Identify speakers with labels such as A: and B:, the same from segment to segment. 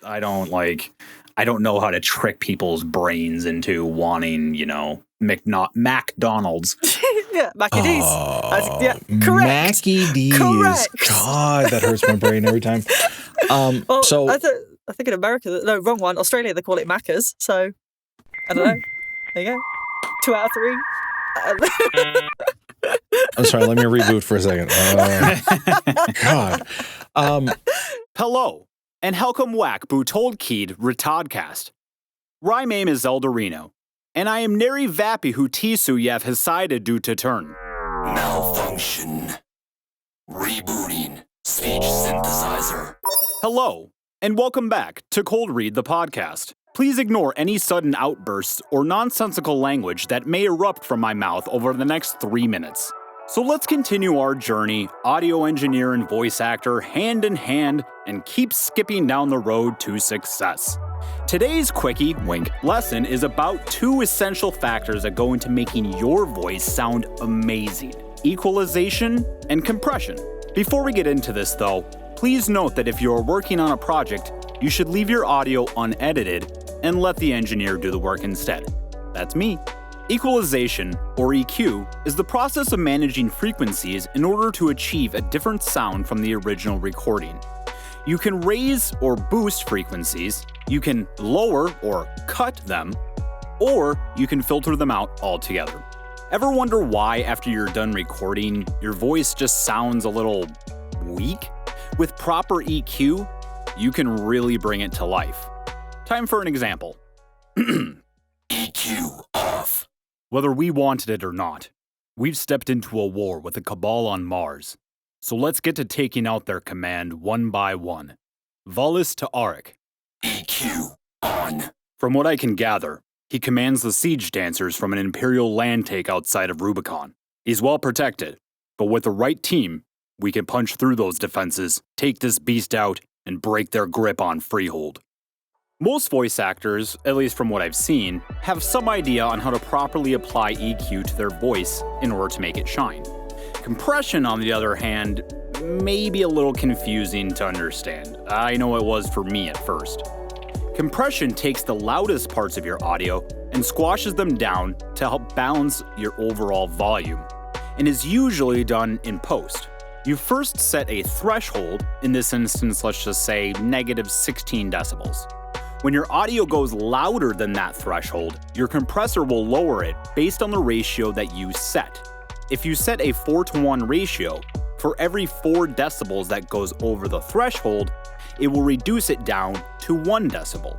A: I don't know how to trick people's brains into wanting, McDonald's.
B: Yeah, Mackie D's.
C: Oh,
B: Correct.
C: Mackie D's.
B: Correct.
C: God, that hurts my brain every time. So
B: I think in America, no, wrong one. Australia, they call it Macca's. So I don't know. There you go. 2 out of 3.
C: I'm sorry. Let me reboot for a second. God.
A: Hello, and welcome whack Butolkid Retodcast. My name is Eldurrino, and I am nary vappy who Tisuyev has decided due to turn.
D: Malfunction. Rebooting. Speech synthesizer.
A: Hello, and welcome back to ColdReadthePodcast. Please ignore any sudden outbursts or nonsensical language that may erupt from my mouth over the next 3 minutes. So let's continue our journey, audio engineer and voice actor, hand in hand, and keep skipping down the road to success. Today's quickie, wink, lesson is about 2 essential factors that go into making your voice sound amazing: equalization and compression. Before we get into this though, please note that if you're working on a project, you should leave your audio unedited and let the engineer do the work instead. That's me. Equalization, or EQ, is the process of managing frequencies in order to achieve a different sound from the original recording. You can raise or boost frequencies, you can lower or cut them, or you can filter them out altogether. Ever wonder why, after you're done recording, your voice just sounds a little weak? With proper EQ, you can really bring it to life. Time for an example.
D: EQ off.
A: Whether we wanted it or not, we've stepped into a war with the Cabal on Mars. So let's get to taking out their command one by one. Valis to Arik.
D: EQ on.
A: From what I can gather, he commands the siege dancers from an Imperial land take outside of Rubicon. He's well protected, but with the right team, we can punch through those defenses, take this beast out, and break their grip on Freehold. Most voice actors, at least from what I've seen, have some idea on how to properly apply EQ to their voice in order to make it shine. Compression, on the other hand, may be a little confusing to understand. I know it was for me at first. Compression takes the loudest parts of your audio and squashes them down to help balance your overall volume, and is usually done in post. You first set a threshold, in this instance let's just say negative 16 decibels. When your audio goes louder than that threshold, your compressor will lower it based on the ratio that you set. If you set a 4:1 ratio, for every 4 decibels that goes over the threshold, it will reduce it down to 1 decibel.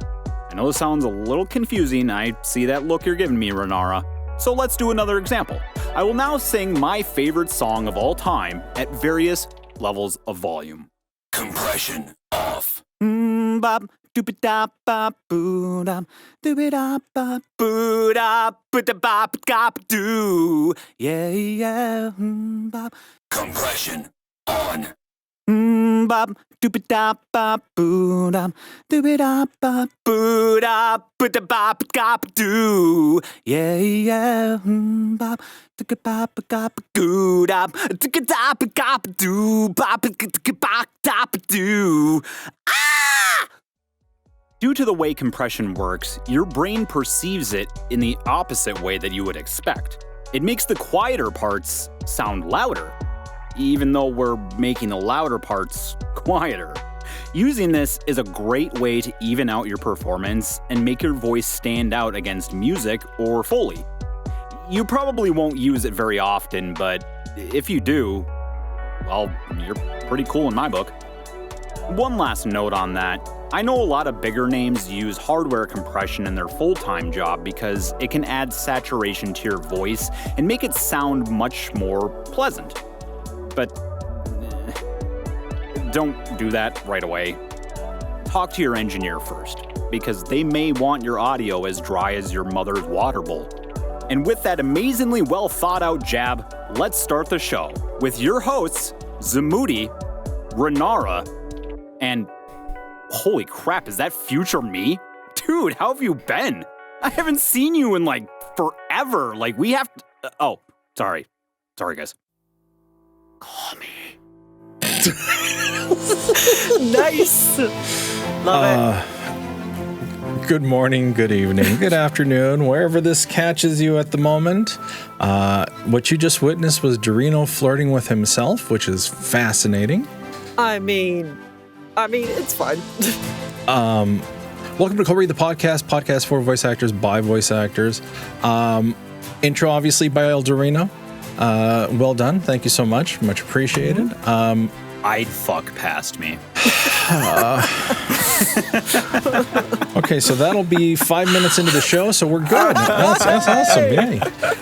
A: I know this sounds a little confusing, I see that look you're giving me, Renara. So let's do another example. I will now sing my favorite song of all time at various levels of volume.
D: Compression off.
A: Bop, doop-a-da, bop, boo-dum, doop-a-da, bop, boo-da, boo-da-bop, gop, doo. Yeah, yeah, bop.
D: Compression on.
A: Bop, doop-a-da, bop, boo-dum, doop-a-da, bop, boo-da, boo-da-bop, gop, doo. Yeah, yeah, bop, doop-a-bop, gop, goo-dop, doop-a-dop, gop, doo, bop, doop-a-bop, gop, doo. Ah! Due to the way compression works, your brain perceives it in the opposite way that you would expect. It makes the quieter parts sound louder, even though we're making the louder parts quieter. Using this is a great way to even out your performance and make your voice stand out against music or Foley. You probably won't use it very often, but if you do, well, you're pretty cool in my book. One last note on that. I know a lot of bigger names use hardware compression in their full-time job because it can add saturation to your voice and make it sound much more pleasant. But don't do that right away. Talk to your engineer first, because they may want your audio as dry as your mother's water bowl. And with that amazingly well thought out jab, let's start the show with your hosts, Zamoody, Renara, and holy crap, is that future me? Dude, how have you been? I haven't seen you in like forever. Like we have to, oh, sorry guys. Call me.
B: Nice. Love it.
C: Good morning, good evening, good afternoon, wherever this catches you at the moment. What you just witnessed was Eldurrino flirting with himself, which is fascinating.
B: I mean, it's fine.
C: Welcome to ColdRead the podcast for voice actors by voice actors. Intro, obviously, by Eldurrino. Well done. Thank you so much. Much appreciated.
A: I'd fuck past me.
C: Okay, so that'll be 5 minutes into the show, so we're good. That's awesome. Yay.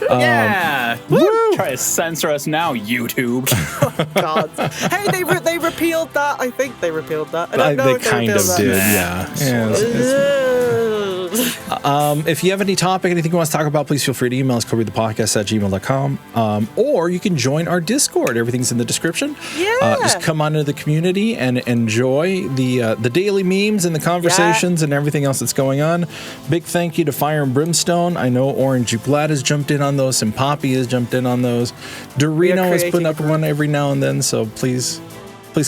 A: Yeah.
C: Woo!
A: Try to censor us now, YouTube.
B: God. Hey, they repealed that. I think they repealed that. I don't know
C: They
B: if they
C: kind of
B: repealed
C: did,
B: that.
C: yeah. If you have any topic, anything you want to talk about, please feel free to email us, ColdReadthePodcast@gmail.com. Or you can join our Discord. Everything's in the description.
B: Yeah.
C: Just come on into the community and enjoy the daily memes and the conversations and everything else that's going on. Big thank you to Fire and Brimstone. I know Orange Glad has jumped in on those, and Poppy has jumped in on those. Eldurrino is putting up one every now and then, so please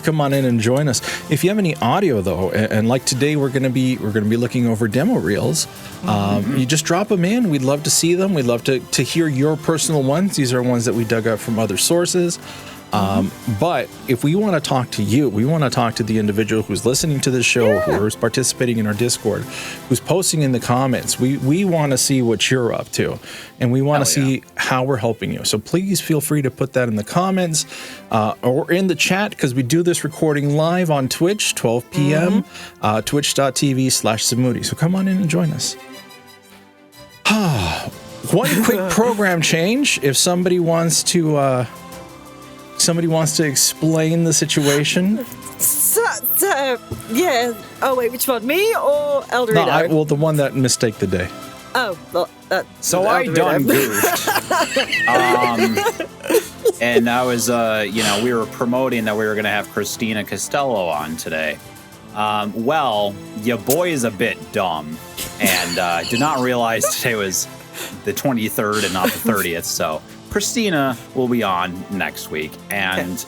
C: come on in and join us. If you have any audio though, and like today we're gonna be looking over demo reels. You just drop them in. We'd love to see them. We'd love to hear your personal ones. These are ones that we dug up from other sources. But if we want to talk to you, we want to talk to the individual who's listening to this show, who's participating in our Discord, who's posting in the comments. We want to see what you're up to, and we want to see how we're helping you. So please feel free to put that in the comments or in the chat, because we do this recording live on Twitch, 12 p.m., twitch.tv/Zamoody. So come on in and join us. One quick program change. If somebody wants to explain the situation.
B: Yeah. Oh wait, which one? Me or Eldurrino?
C: No, the one that mistake the day.
B: Oh, well,
A: So I done goofed. And I was, we were promoting that we were going to have Christina Costello on today. Well, your boy is a bit dumb and did not realize today was the 23rd and not the 30th. So Christina will be on next week, and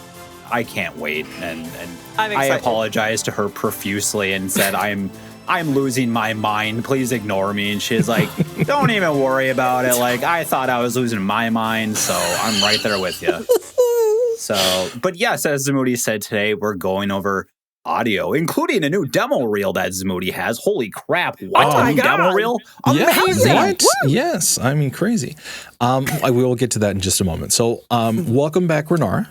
A: I can't wait. And I apologized to her profusely and said, I'm losing my mind. Please ignore me. And she's like, don't even worry about it. Like, I thought I was losing my mind, so I'm right there with you. So, but yes, as Zamoody said today, we're going over audio, including a new demo reel that Zamoody has. Holy crap. What?
B: Oh
A: a new demo reel? Amazing.
C: Yeah, what? Yes, I mean, crazy. We will get to that in just a moment. So, welcome back, Renara.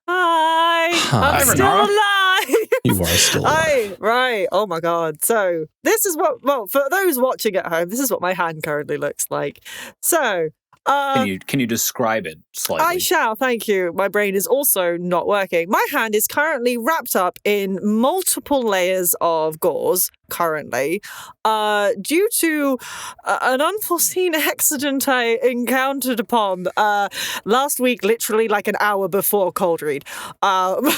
B: Hi. I'm still
A: Renara.
B: alive.
C: You are still alive.
B: Right. Oh my God. So this is for those watching at home, this is what my hand currently looks like. So,
A: Can you describe it slightly?
B: I shall, thank you. My brain is also not working. My hand is currently wrapped up in multiple layers of gauze, currently, due to an unforeseen accident I encountered upon last week, literally like an hour before Cold Read.
C: Cool,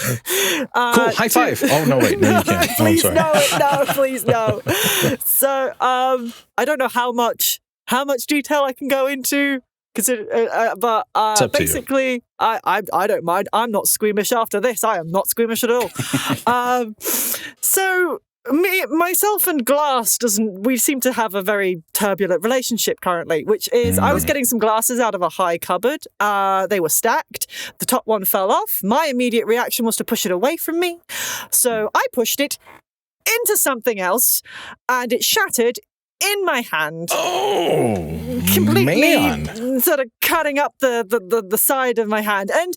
C: high five. Oh, no, wait, no, you can't.
B: Please,
C: I'm sorry.
B: no, please, no. So, I don't know how much detail I can go into. But basically, I don't mind. I'm not squeamish after this. I am not squeamish at all. So myself and glass we seem to have a very turbulent relationship currently, which is I was getting some glasses out of a high cupboard. They were stacked. The top one fell off. My immediate reaction was to push it away from me. So I pushed it into something else, and it shattered in my hand.
C: Oh,
B: completely
C: man.
B: Sort of cutting up the side of my hand. And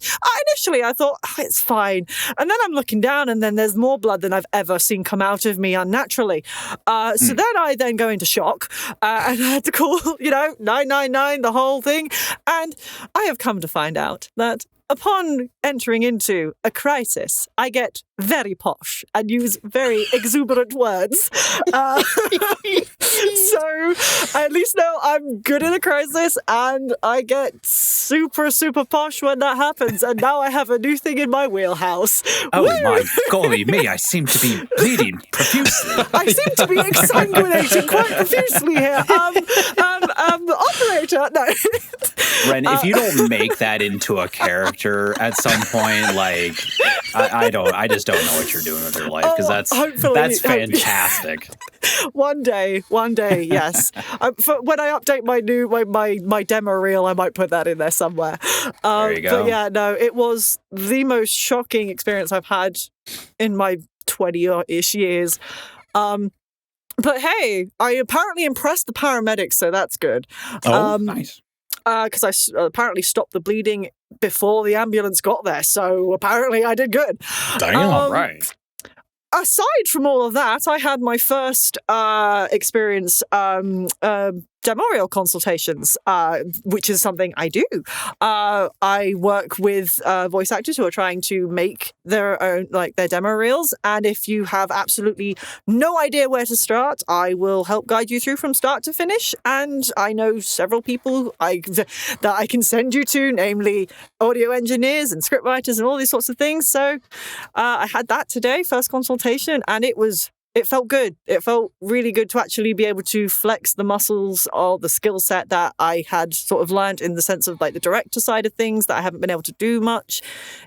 B: initially I thought, it's fine. And then I'm looking down, and then there's more blood than I've ever seen come out of me unnaturally. So then I go into shock, and I had to call, 999, the whole thing. And I have come to find out that upon entering into a crisis, I get very posh and use very exuberant words. So I at least know I'm good in a crisis, and I get super, super posh when that happens. And now I have a new thing in my wheelhouse.
A: Oh my golly me, I seem to be bleeding profusely.
B: I seem to be exsanguinating quite profusely here. Operator, no.
A: Ren, if you don't make that into a character at some point, like, I just don't know what you're doing with your life because
B: hopefully-
A: that's fantastic.
B: One day, yes. When I update my demo reel, I might put that in there somewhere.
A: There you go.
B: But yeah, no, it was the most shocking experience I've had in my 20-ish years. But hey, I apparently impressed the paramedics, so that's good.
A: Nice.
B: Because I apparently stopped the bleeding before the ambulance got there, so apparently I did good.
C: Damn.
A: Right.
B: Aside from all of that, I had my first experience demo reel consultations, which is something I do. I work with voice actors who are trying to make their own, like their demo reels, and if you have absolutely no idea where to start, I will help guide you through from start to finish. And I know several people that I can send you to, namely audio engineers and scriptwriters and all these sorts of things. So I had that today, first consultation, and it felt good. It felt really good to actually be able to flex the muscles or the skill set that I had sort of learned in the sense of like the director side of things that I haven't been able to do much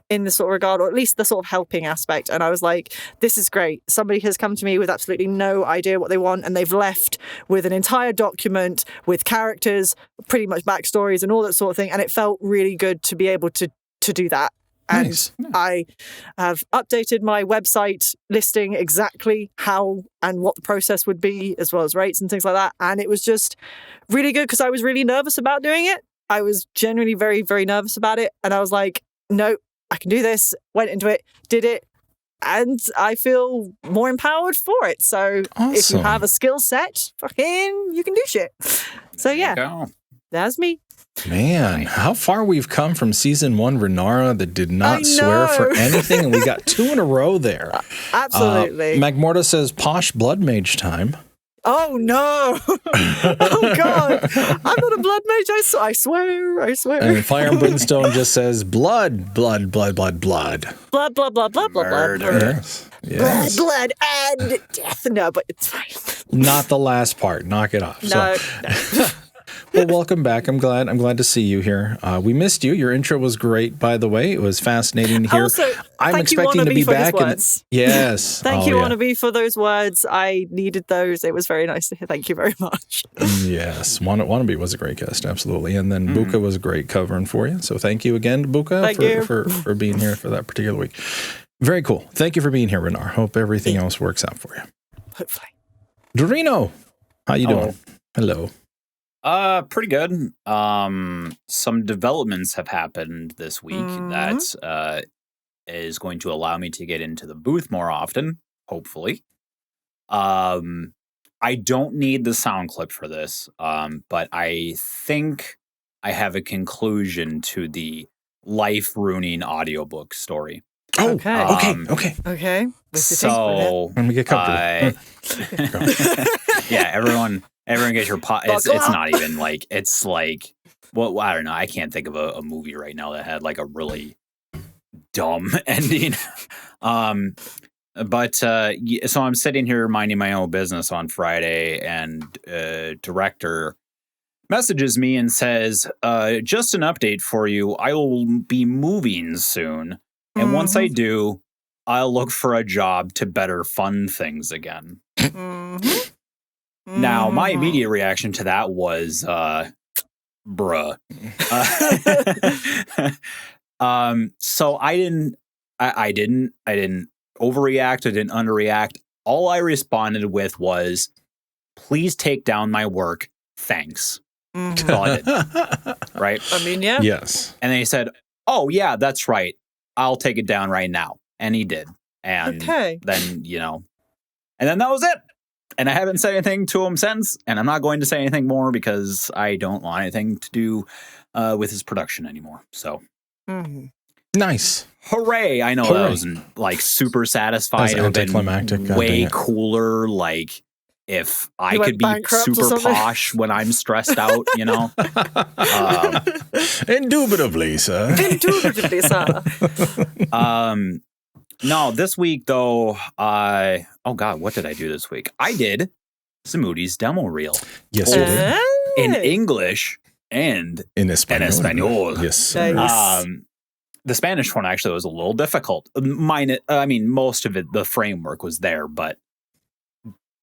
B: in this sort of regard, or at least the sort of helping aspect. And I was like, this is great. Somebody has come to me with absolutely no idea what they want, and they've left with an entire document with characters, pretty much backstories and all that sort of thing. And it felt really good to be able to do that. And
C: Nice.
B: I have updated my website listing exactly how and what the process would be, as well as rates and things like that. And it was just really good because I was really nervous about doing it. I was genuinely very, very nervous about it. And I was like, no, I can do this. Went into it, did it. And I feel more empowered for it. So if you
C: Awesome.
B: have a skill set, fucking, you can do shit. So yeah,
A: Go.
B: that's me.
C: Man, how far we've come from season 1 Renara that did
B: I
C: not swear for
B: know.
C: anything, and we got 2 in a row there.
B: Absolutely.
C: Magmorta says posh blood mage time.
B: Oh no! Oh god! I'm not a blood mage. I swear.
C: And Fire and Brimstone just says blood, blood, blood, blood, blood.
B: Blood, blood, blood, blood, blood, blood.
A: Murder.
C: Yes. Yes.
B: Blood and death. No, but it's fine.
C: Not the last part. Knock it off.
B: No.
C: Well, welcome back. I'm glad to see you here. We missed you. Your intro was great, by the way. It was fascinating to hear.
B: Also,
C: I'm
B: thank you,
C: expecting to
B: Wannabe,
C: be
B: for his
C: back.
B: words.
C: Yes.
B: Thank
C: Oh,
B: you,
C: yeah.
B: Wannabe, for those words. I needed those. It was very nice to hear. Thank you very much.
C: Yes. Wannabe was a great guest, absolutely. And then Buka was a great covering for you. So thank you again, Buka,
B: Thank you.
C: for being here for that particular week. Very cool. Thank you for being here, Renar. Hope everything else works out for you.
B: Hopefully.
C: Dorino, how you
A: Hello.
C: doing? Hello.
A: Pretty good. Some developments have happened this week that is going to allow me to get into the booth more often, hopefully. I don't need the sound clip for this, but I think I have a conclusion to the life-ruining audiobook story.
C: Oh,
B: Okay.
C: okay.
B: Okay. With the
A: So,
C: Let me get comfortable.
A: yeah, everyone get your pot. It's not even like, it's like, well, I don't know. I can't think of a movie right now that had like a really dumb ending. But so I'm sitting here minding my own business on Friday, and director messages me and says, just an update for you. I will be moving soon. And once I do, I'll look for a job to better fund things again. Now, my immediate reaction to that was, bruh. So I didn't overreact. I didn't underreact. All I responded with was, please take down my work. Thanks. That's all I did. Right?
B: I mean, yeah.
C: Yes.
A: And then he said, oh, yeah, that's right. I'll take it down right now. And he did. And
B: Okay.
A: then, and then that was it. And I haven't said anything to him since. And I'm not going to say anything more because I don't want anything to do with his production anymore. So,
C: Nice.
A: hooray. I know
C: Hooray.
A: that wasn't like super satisfied.
C: That
A: It
C: was
A: would have
C: anticlimactic,
A: been
C: God
A: way
C: dang it.
A: cooler. Like, if I
B: went
A: could be
B: bankrupt or
A: super
B: something.
A: posh when I'm stressed out,
C: Indubitably, sir.
B: Indubitably, sir.
A: No, this week though, oh god, what did I do this week? I did Zamoody's demo reel
C: Yes, you did.
A: in English and
C: In Espanol.
A: Espanol.
C: Yes, sir.
B: Nice.
A: the Spanish one actually was a little difficult. Most of it, the framework was there, but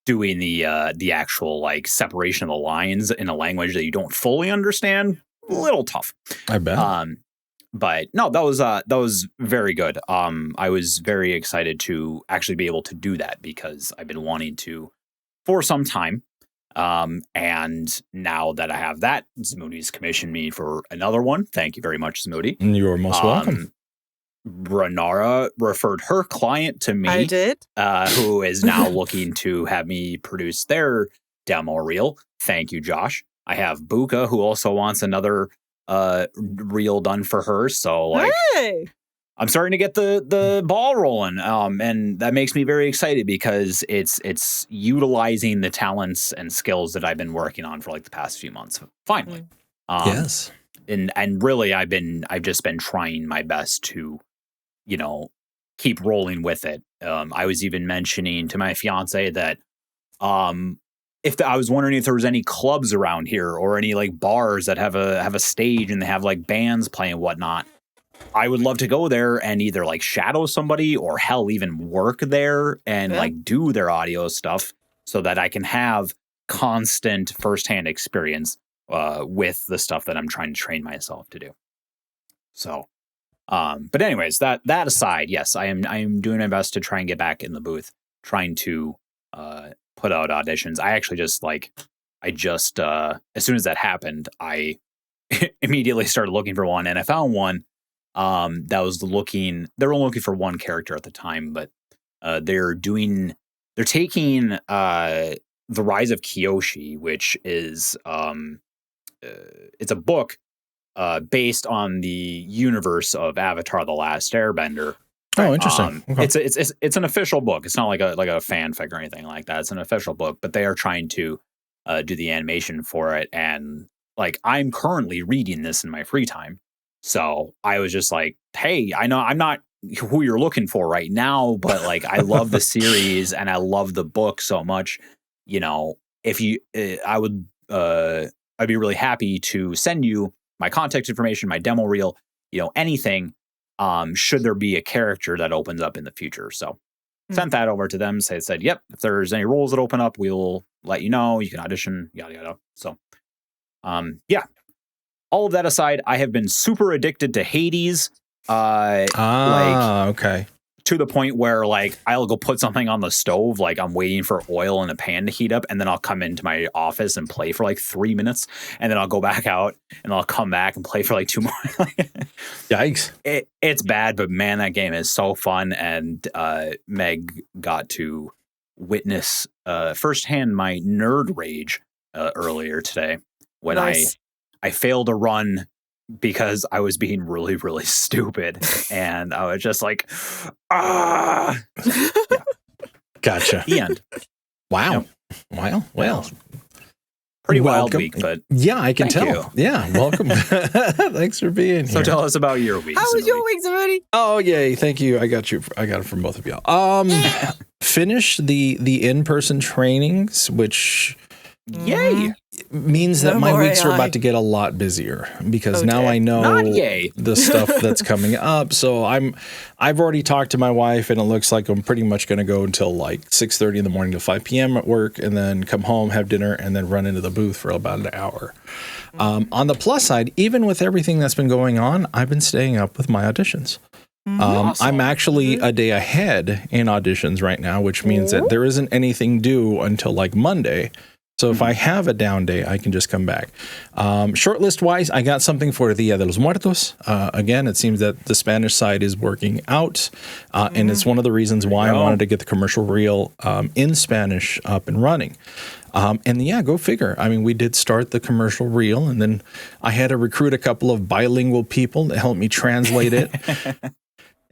A: doing the actual like separation of the lines in a language that you don't fully understand, a little tough.
C: I bet.
A: But no, that was very good. I was very excited to actually be able to do that because I've been wanting to for some time. And now that I have that, Zamoody's commissioned me for another one. Thank you very much, Zamoody.
C: You are most welcome.
A: Renara referred her client to me.
B: I did.
A: Who is now looking to have me produce their demo reel. Thank you, Josh. I have Buka, who also wants another reel done for her. So like,
B: hey!
A: I'm starting to get the ball rolling. And that makes me very excited because it's utilizing the talents and skills that I've been working on for like the past few months. Finally.
C: Yes.
A: And really I've just been trying my best to, keep rolling with it. I was even mentioning to my fiance that I was wondering if there was any clubs around here or any like bars that have a stage and they have like bands playing and whatnot. I would love to go there and either like shadow somebody or hell even work there and like do their audio stuff so that I can have constant firsthand experience with the stuff that I'm trying to train myself to do. So, but anyways, that aside, yes, I am doing my best to try and get back in the booth, trying to put out auditions. I actually just as soon as that happened, I immediately started looking for one, and I found one they were only looking for one character at the time, but they're taking The Rise of Kyoshi, which is it's a book based on the universe of Avatar: The Last Airbender.
C: Oh, interesting. Okay.
A: It's an official book. It's not like a fanfic or anything like that. It's an official book, but they are trying to do the animation for it. And like, I'm currently reading this in my free time. So I was just like, hey, I know I'm not who you're looking for right now, but like, I love the series and I love the book so much. If you, I'd be really happy to send you my contact information, my demo reel, anything. Should there be a character that opens up in the future? So sent that over to them. Said, yep, if there's any roles that open up, we'll let you know. You can audition, yada, yada. So, yeah. All of that aside, I have been super addicted to Hades.
C: Okay.
A: To the point where like I'll go put something on the stove, like I'm waiting for oil in a pan to heat up, and then I'll come into my office and play for like 3 minutes, and then I'll go back out and I'll come back and play for like 2 more.
C: Yikes!
A: It's bad, but man, that game is so fun, and Meg got to witness firsthand my nerd rage earlier today when I failed a run because I was being really, really stupid. And I was just like, yeah.
C: Gotcha.
A: The end.
C: Wow. Yep. Well.
A: Pretty wild week, but
C: yeah, I can tell.
A: You.
C: Yeah, welcome. Thanks for being here.
A: So tell us about your week.
B: How was your week, Zamoody?
C: Oh, yay. Thank you. I got it from both of y'all. Finished the in-person trainings, which
A: yay.
C: Means that my weeks are about to get a lot busier because now I know the stuff that's coming up. So I've already talked to my wife, and it looks like I'm pretty much going to go until like 6:30 in the morning to 5 p.m. at work, and then come home, have dinner, and then run into the booth for about an hour. On the plus side, even with everything that's been going on, I've been staying up with my auditions. Awesome. I'm actually a day ahead in auditions right now, which means that there isn't anything due until like Monday. So if I have a down day, I can just come back. Shortlist wise, I got something for Dia de los Muertos. Again, it seems that the Spanish side is working out. And it's one of the reasons why I wanted to get the commercial reel in Spanish up and running. And yeah, go figure. I mean, we did start the commercial reel, and then I had to recruit a couple of bilingual people to help me translate it.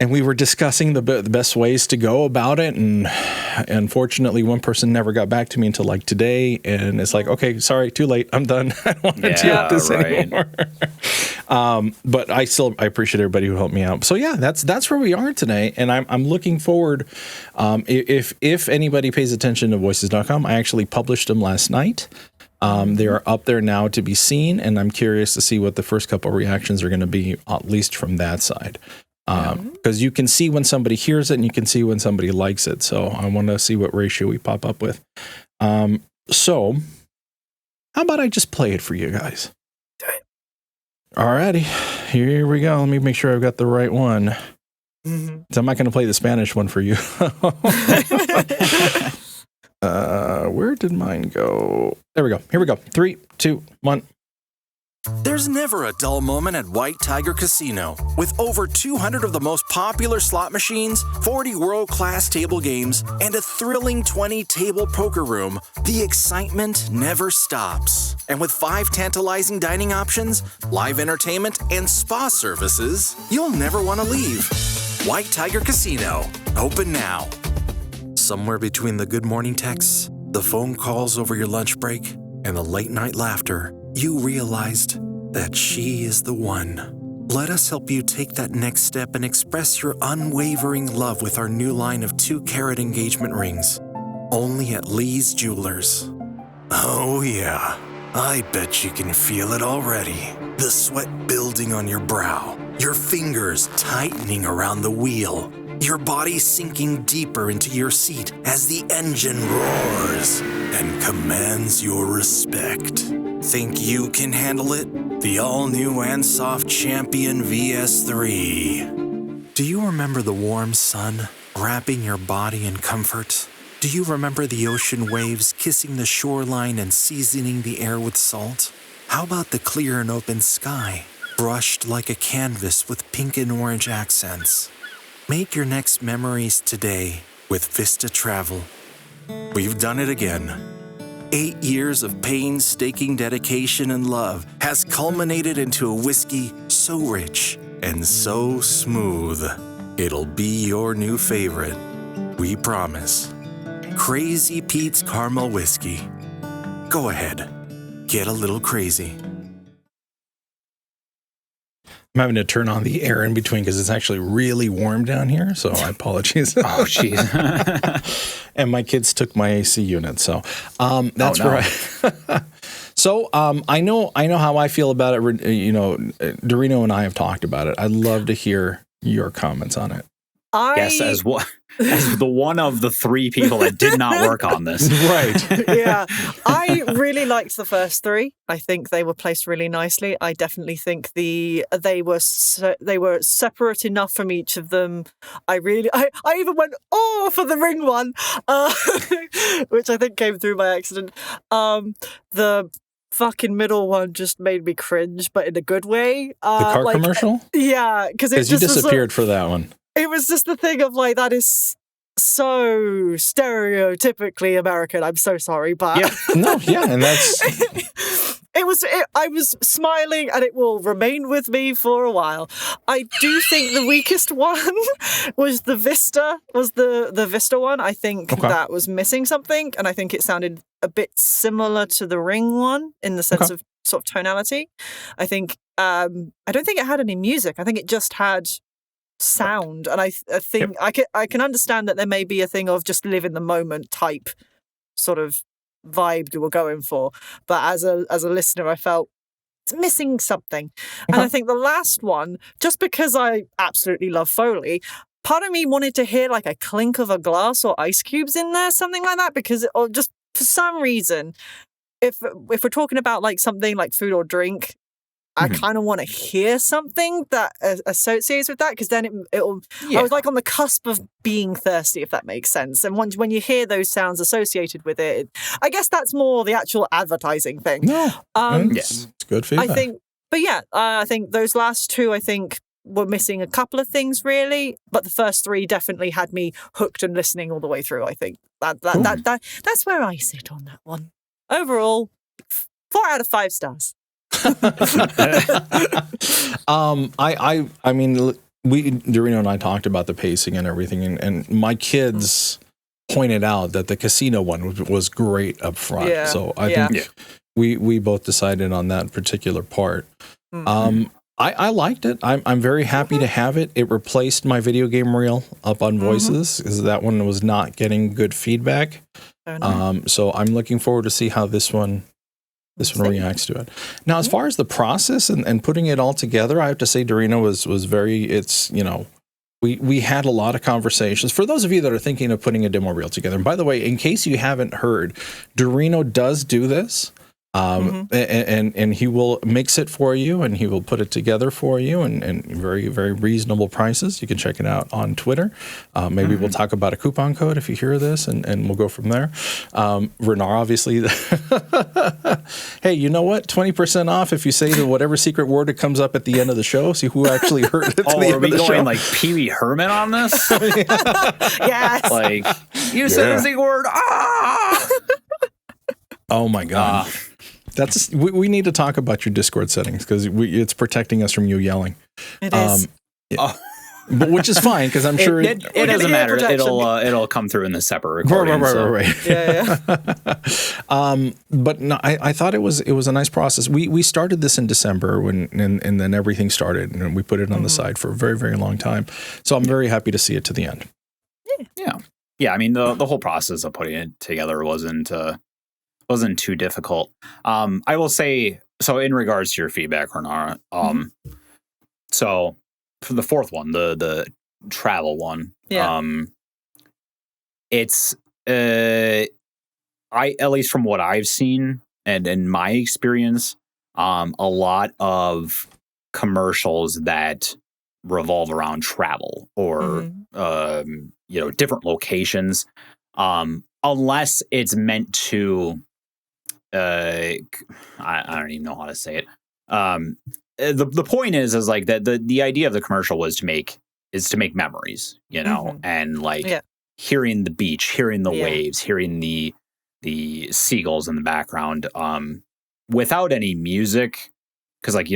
C: And we were discussing the best ways to go about it. And unfortunately, one person never got back to me until like today. And it's like, okay, sorry, too late. I'm done. I don't want to deal with this anymore. But I appreciate everybody who helped me out. So yeah, that's where we are today. And I'm looking forward. If anybody pays attention to voices.com, I actually published them last night. They are up there now to be seen, and I'm curious to see what the first couple reactions are going to be, at least from that side. because you can see when somebody hears it and you can see when somebody likes it. So I want to see what ratio we pop up with. So how about I just play it for you guys?
B: Do it.
C: Alrighty, here we go. Let me make sure I've got the right one.
B: Mhm.
C: So I'm not going to play the Spanish one for you. Where did mine go? There we go. Here we go. 3, 2, 1.
E: There's never a dull moment at White Tiger Casino. With over 200 of the most popular slot machines, 40 world-class table games, and a thrilling 20-table poker room, the excitement never stops. And with 5 tantalizing dining options, live entertainment, and spa services, you'll never want to leave. White Tiger Casino. Open now. Somewhere between the good morning texts, the phone calls over your lunch break, and the late-night laughter, you realized that she is the one. Let us help you take that next step and express your unwavering love with our new line of 2-carat engagement rings. Only at Lee's Jewelers. Oh yeah, I bet you can feel it already. The sweat building on your brow, your fingers tightening around the wheel, your body sinking deeper into your seat as the engine roars and commands your respect. Think you can handle it? The all-new and soft Champion VS3. Do you remember the warm sun wrapping your body in comfort? Do you remember the ocean waves kissing the shoreline and seasoning the air with salt? How about the clear and open sky, brushed like a canvas with pink and orange accents? Make your next memories today with Vista Travel. We've done it again. 8 years of painstaking dedication and love has culminated into a whiskey so rich and so smooth. It'll be your new favorite. We promise. Crazy Pete's Caramel Whiskey. Go ahead. Get a little crazy.
C: I'm having to turn on the air in between because it's actually really warm down here. So I apologize.
A: Oh, jeez.
C: And my kids took my AC unit. So that's right. So I know how I feel about it. You know, Eldurrino and I have talked about it. I'd love to hear your comments on it.
A: Yes, as the one of the 3 people that did not work on this.
C: Right.
B: Yeah, I really liked the first 3. I think they were placed really nicely. I definitely think they were separate enough from each of them. I even went for the ring one, which I think came through by accident. The fucking middle one just made me cringe, but in a good way.
C: The car commercial?
B: Yeah, because
C: you disappeared for that one.
B: It was just the thing of like, that is so stereotypically American. I'm so sorry, but
C: and that's
B: I was smiling, and it will remain with me for a while. I do think the weakest one was the Vista. Was the Vista one? I think that was missing something, and I think it sounded a bit similar to the Ring one in the sense of sort of tonality. I think I don't think it had any music. I think it just had sound, and I think I can understand that there may be a thing of just live in the moment type sort of vibe you were going for, but as a listener I felt it's missing something. And I think the last one, just because I absolutely love Foley, part of me wanted to hear like a clink of a glass or ice cubes in there, something like that, because or just for some reason, if we're talking about like something like food or drink, I kind of want to hear something that associates with that, because then it'll. I was like on the cusp of being thirsty, if that makes sense. And when you hear those sounds associated with it, I guess that's more the actual advertising thing.
C: No, it's good feedback.
B: I think those last 2, I think, were missing a couple of things really, but the first 3 definitely had me hooked and listening all the way through. I think that's where I sit on that one. Overall, 4 out of 5 stars.
C: I mean, Eldurrino and I talked about the pacing and everything, and my kids pointed out that the casino one was great up front.
B: Yeah.
C: So I think we both decided on that particular part. I liked it. I'm very happy to have it. It replaced my video game reel up on Voices, because that one was not getting good feedback. So I'm looking forward to see how this one reacts to it. Now, as far as the process and putting it all together, I have to say Eldurrino was very, it's, we had a lot of conversations. For those of you that are thinking of putting a demo reel together, and by the way, in case you haven't heard, Eldurrino does do this. And he will mix it for you, and he will put it together for you, and very, very reasonable prices. You can check it out on Twitter. Maybe we'll talk about a coupon code if you hear this, and we'll go from there. Renara, obviously, hey, you know what? 20% off if you say the whatever secret word that comes up at the end of the show. See who actually heard it.
A: Are we going like Pee Wee Herman on this?
B: Yes.
A: Like, you said the secret word. Ah!
C: Oh my God. We need to talk about your Discord settings because it's protecting us from you yelling.
B: It is.
C: But which is fine because I'm sure
A: it doesn't matter. It'll come through in the separate recording.
C: Right.
B: Yeah.
C: But no, I thought it was a nice process. We started this in December and then everything started, and we put it on the side for a very, very long time. So I'm very happy to see it to the end.
A: Yeah. I mean, the whole process of putting it together wasn't too difficult. I will say, so in regards to your feedback, Renara, so for the fourth one, the travel one, it's at least from what I've seen and in my experience, a lot of commercials that revolve around travel or different locations, unless it's meant to. I don't even know how to say it. The point is like that the idea of the commercial was to make memories, and like hearing the beach, hearing the waves, hearing the seagulls in the background, without any music, because like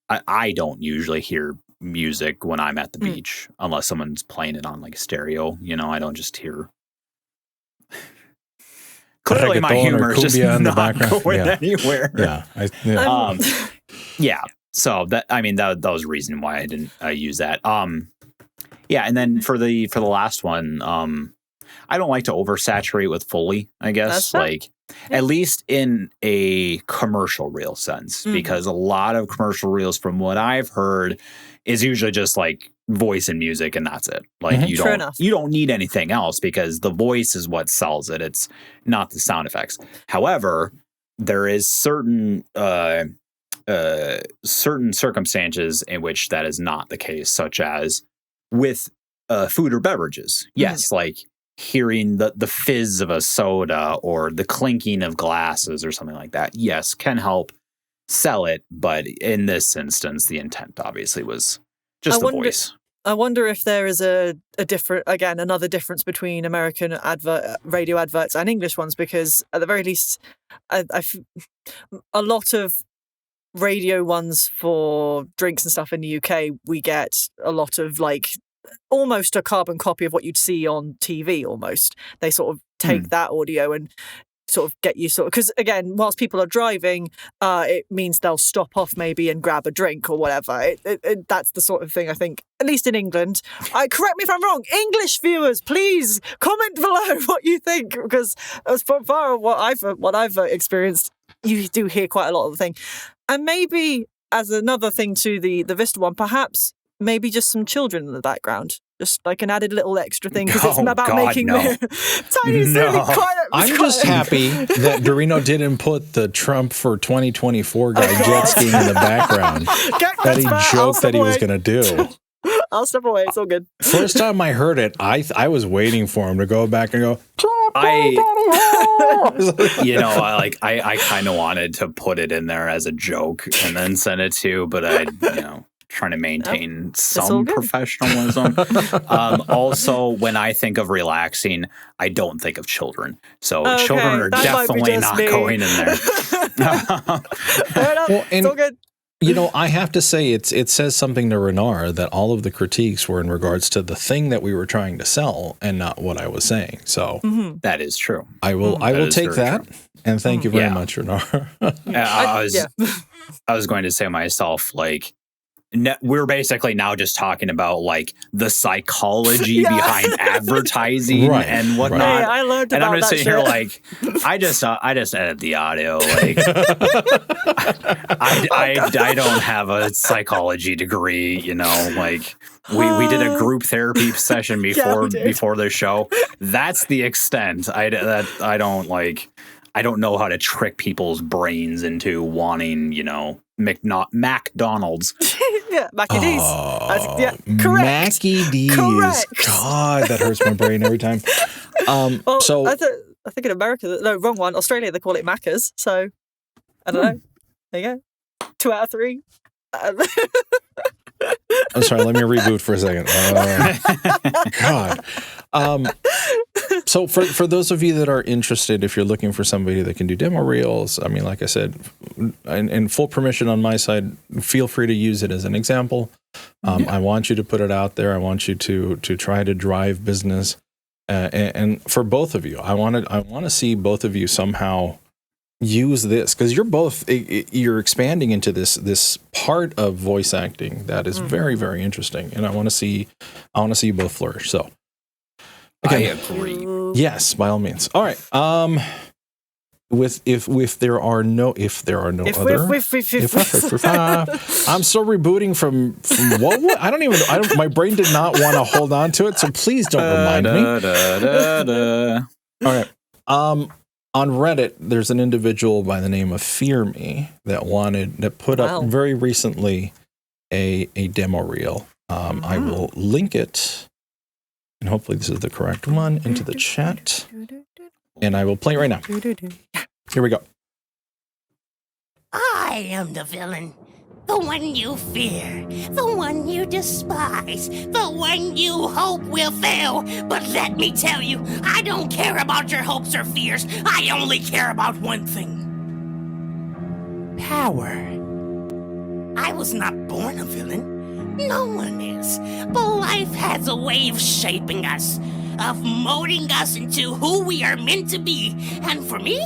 A: I don't usually hear music when I'm at the beach unless someone's playing it on like a stereo. I don't just hear. Clearly, my humor is just not going anywhere. So that was the reason why I didn't use that. And then for the last one, I don't like to oversaturate with Foley. I guess at least in a commercial reel sense, because a lot of commercial reels, from what I've heard, is usually just like voice and music, and that's it. Like you don't need anything else because the voice is what sells it. It's not the sound effects. However, there is certain circumstances in which that is not the case, such as with food or beverages. Yes, like hearing the fizz of a soda or the clinking of glasses or something like that. Yes, can help sell it, but in this instance, the intent obviously was just the voice.
B: I wonder if there is another difference between American radio adverts and English ones, because at the very least, a lot of radio ones for drinks and stuff in the UK, we get a lot of like almost a carbon copy of what you'd see on TV almost. They sort of take that audio and sort of get you because again, whilst people are driving, it means they'll stop off maybe and grab a drink or whatever. That's the sort of thing I think, at least in England. Correct me if I'm wrong. English viewers, please comment below what you think, because as far as what I've experienced, you do hear quite a lot of the thing. And maybe as another thing to the Vista one, perhaps maybe just some children in the background. Just like an added little extra thing, because it's about making tiny silly quiet.
C: I'm just happy that Eldurrino didn't put the Trump for 2024 guy jet skiing in the background that he joked that he was going to do.
B: I'll step away. It's all good.
C: First time I heard it, I was waiting for him to go back and go,
A: I kind of wanted to put it in there as a joke and then send it to, but trying to maintain some professionalism. Also, when I think of relaxing, I don't think of children. So children are definitely not going in there.
B: It's all good.
C: I have to say it says something to Renara that all of the critiques were in regards to the thing that we were trying to sell and not what I was saying. So
A: that is true.
C: I will take that. True. And thank you very much, Renara.
A: I was going to say myself, like, we're basically now just talking about like the psychology behind advertising and whatnot.
B: Hey, I learned
A: and
B: about
A: I'm just
B: that
A: sitting here
B: shit.
A: like, I just edit the audio. Like, I don't have a psychology degree, you know. Like, we did a group therapy session before the show. That's the extent. I don't know how to trick people's brains into wanting, you know, McDonald's.
B: Yeah, Mackie D's.
C: Oh,
B: Correct.
C: Mackie D's.
B: Correct.
C: God, that hurts my brain every time.
B: Well,
C: So
B: I think in America, no, wrong one. Australia, they call it Macca's. So I don't know. There you go. 2 out of 3.
C: I'm sorry. Let me reboot for a second. God. So for those of you that are interested, if you're looking for somebody that can do demo reels, I mean, like I said, and full permission on my side, feel free to use it as an example. I want you to put it out there. I want you to try to drive business. And for both of you, I want to see both of you somehow use this, because you're expanding into this part of voice acting that is very, very interesting, and I want to see you both flourish. So
A: I agree.
C: yes, by all means. All right. If there are no other, I'm still rebooting from what I don't even know. My brain did not want to hold on to it, so please don't remind me. All right. On Reddit, there's an individual by the name of Fear Me that put up very recently a demo reel. I will link it, and hopefully this is the correct one, into the chat. And I will play it right now. Here we go.
F: I am the villain. The one you fear. The one you despise. The one you hope will fail. But let me tell you, I don't care about your hopes or fears. I only care about one thing. Power. I was not born a villain. No one is. But life has a way of shaping us, of molding us into who we are meant to be. And for me,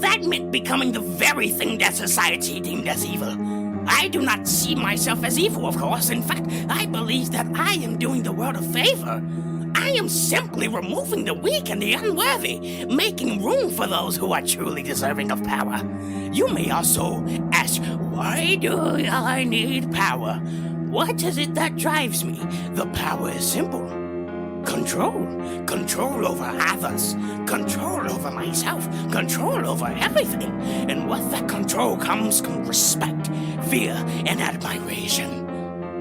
F: that meant becoming the very thing that society deemed as evil. I do not see myself as evil, of course. In fact, I believe that I am doing the world a favor. I am simply removing the weak and the unworthy, making room for those who are truly deserving of power. You may also ask, why do I need power? What is it that drives me? The power is simple. Control. Control over others. Control over myself. Control over everything. And with that control comes respect, fear, and admiration.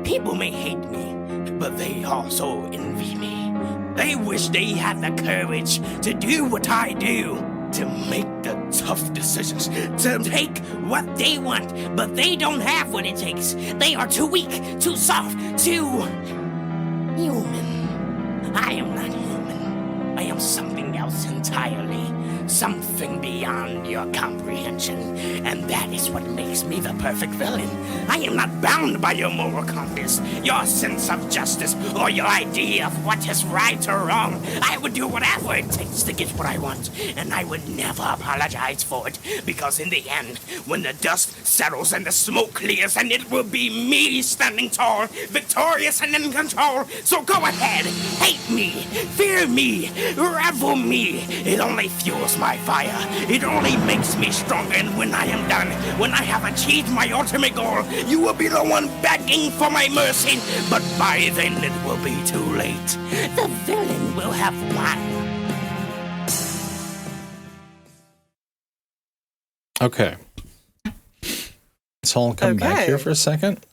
F: People may hate me, but they also envy me. They wish they had the courage to do what I do, to make the tough decisions, to take what they want, but they don't have what it takes. They are too weak, too soft, too human. I am not human. I am something else entirely. Something beyond your comprehension. And that is what makes me the perfect villain. I am not bound by your moral compass, your sense of justice, or your idea of what is right or wrong. I would do whatever it takes to get what I want, and I would never apologize for it, because in the end, when the dust settles and the smoke clears, and it will be me standing tall, victorious and in control. So go ahead, hate me, fear me, revel me. It only fuels my fire. It only makes me stronger, and when I am done, when I have achieved my ultimate goal, you will be the one begging for my mercy. But by then it will be too late. The villain will have won.
C: Okay. Let's all come back here for a second.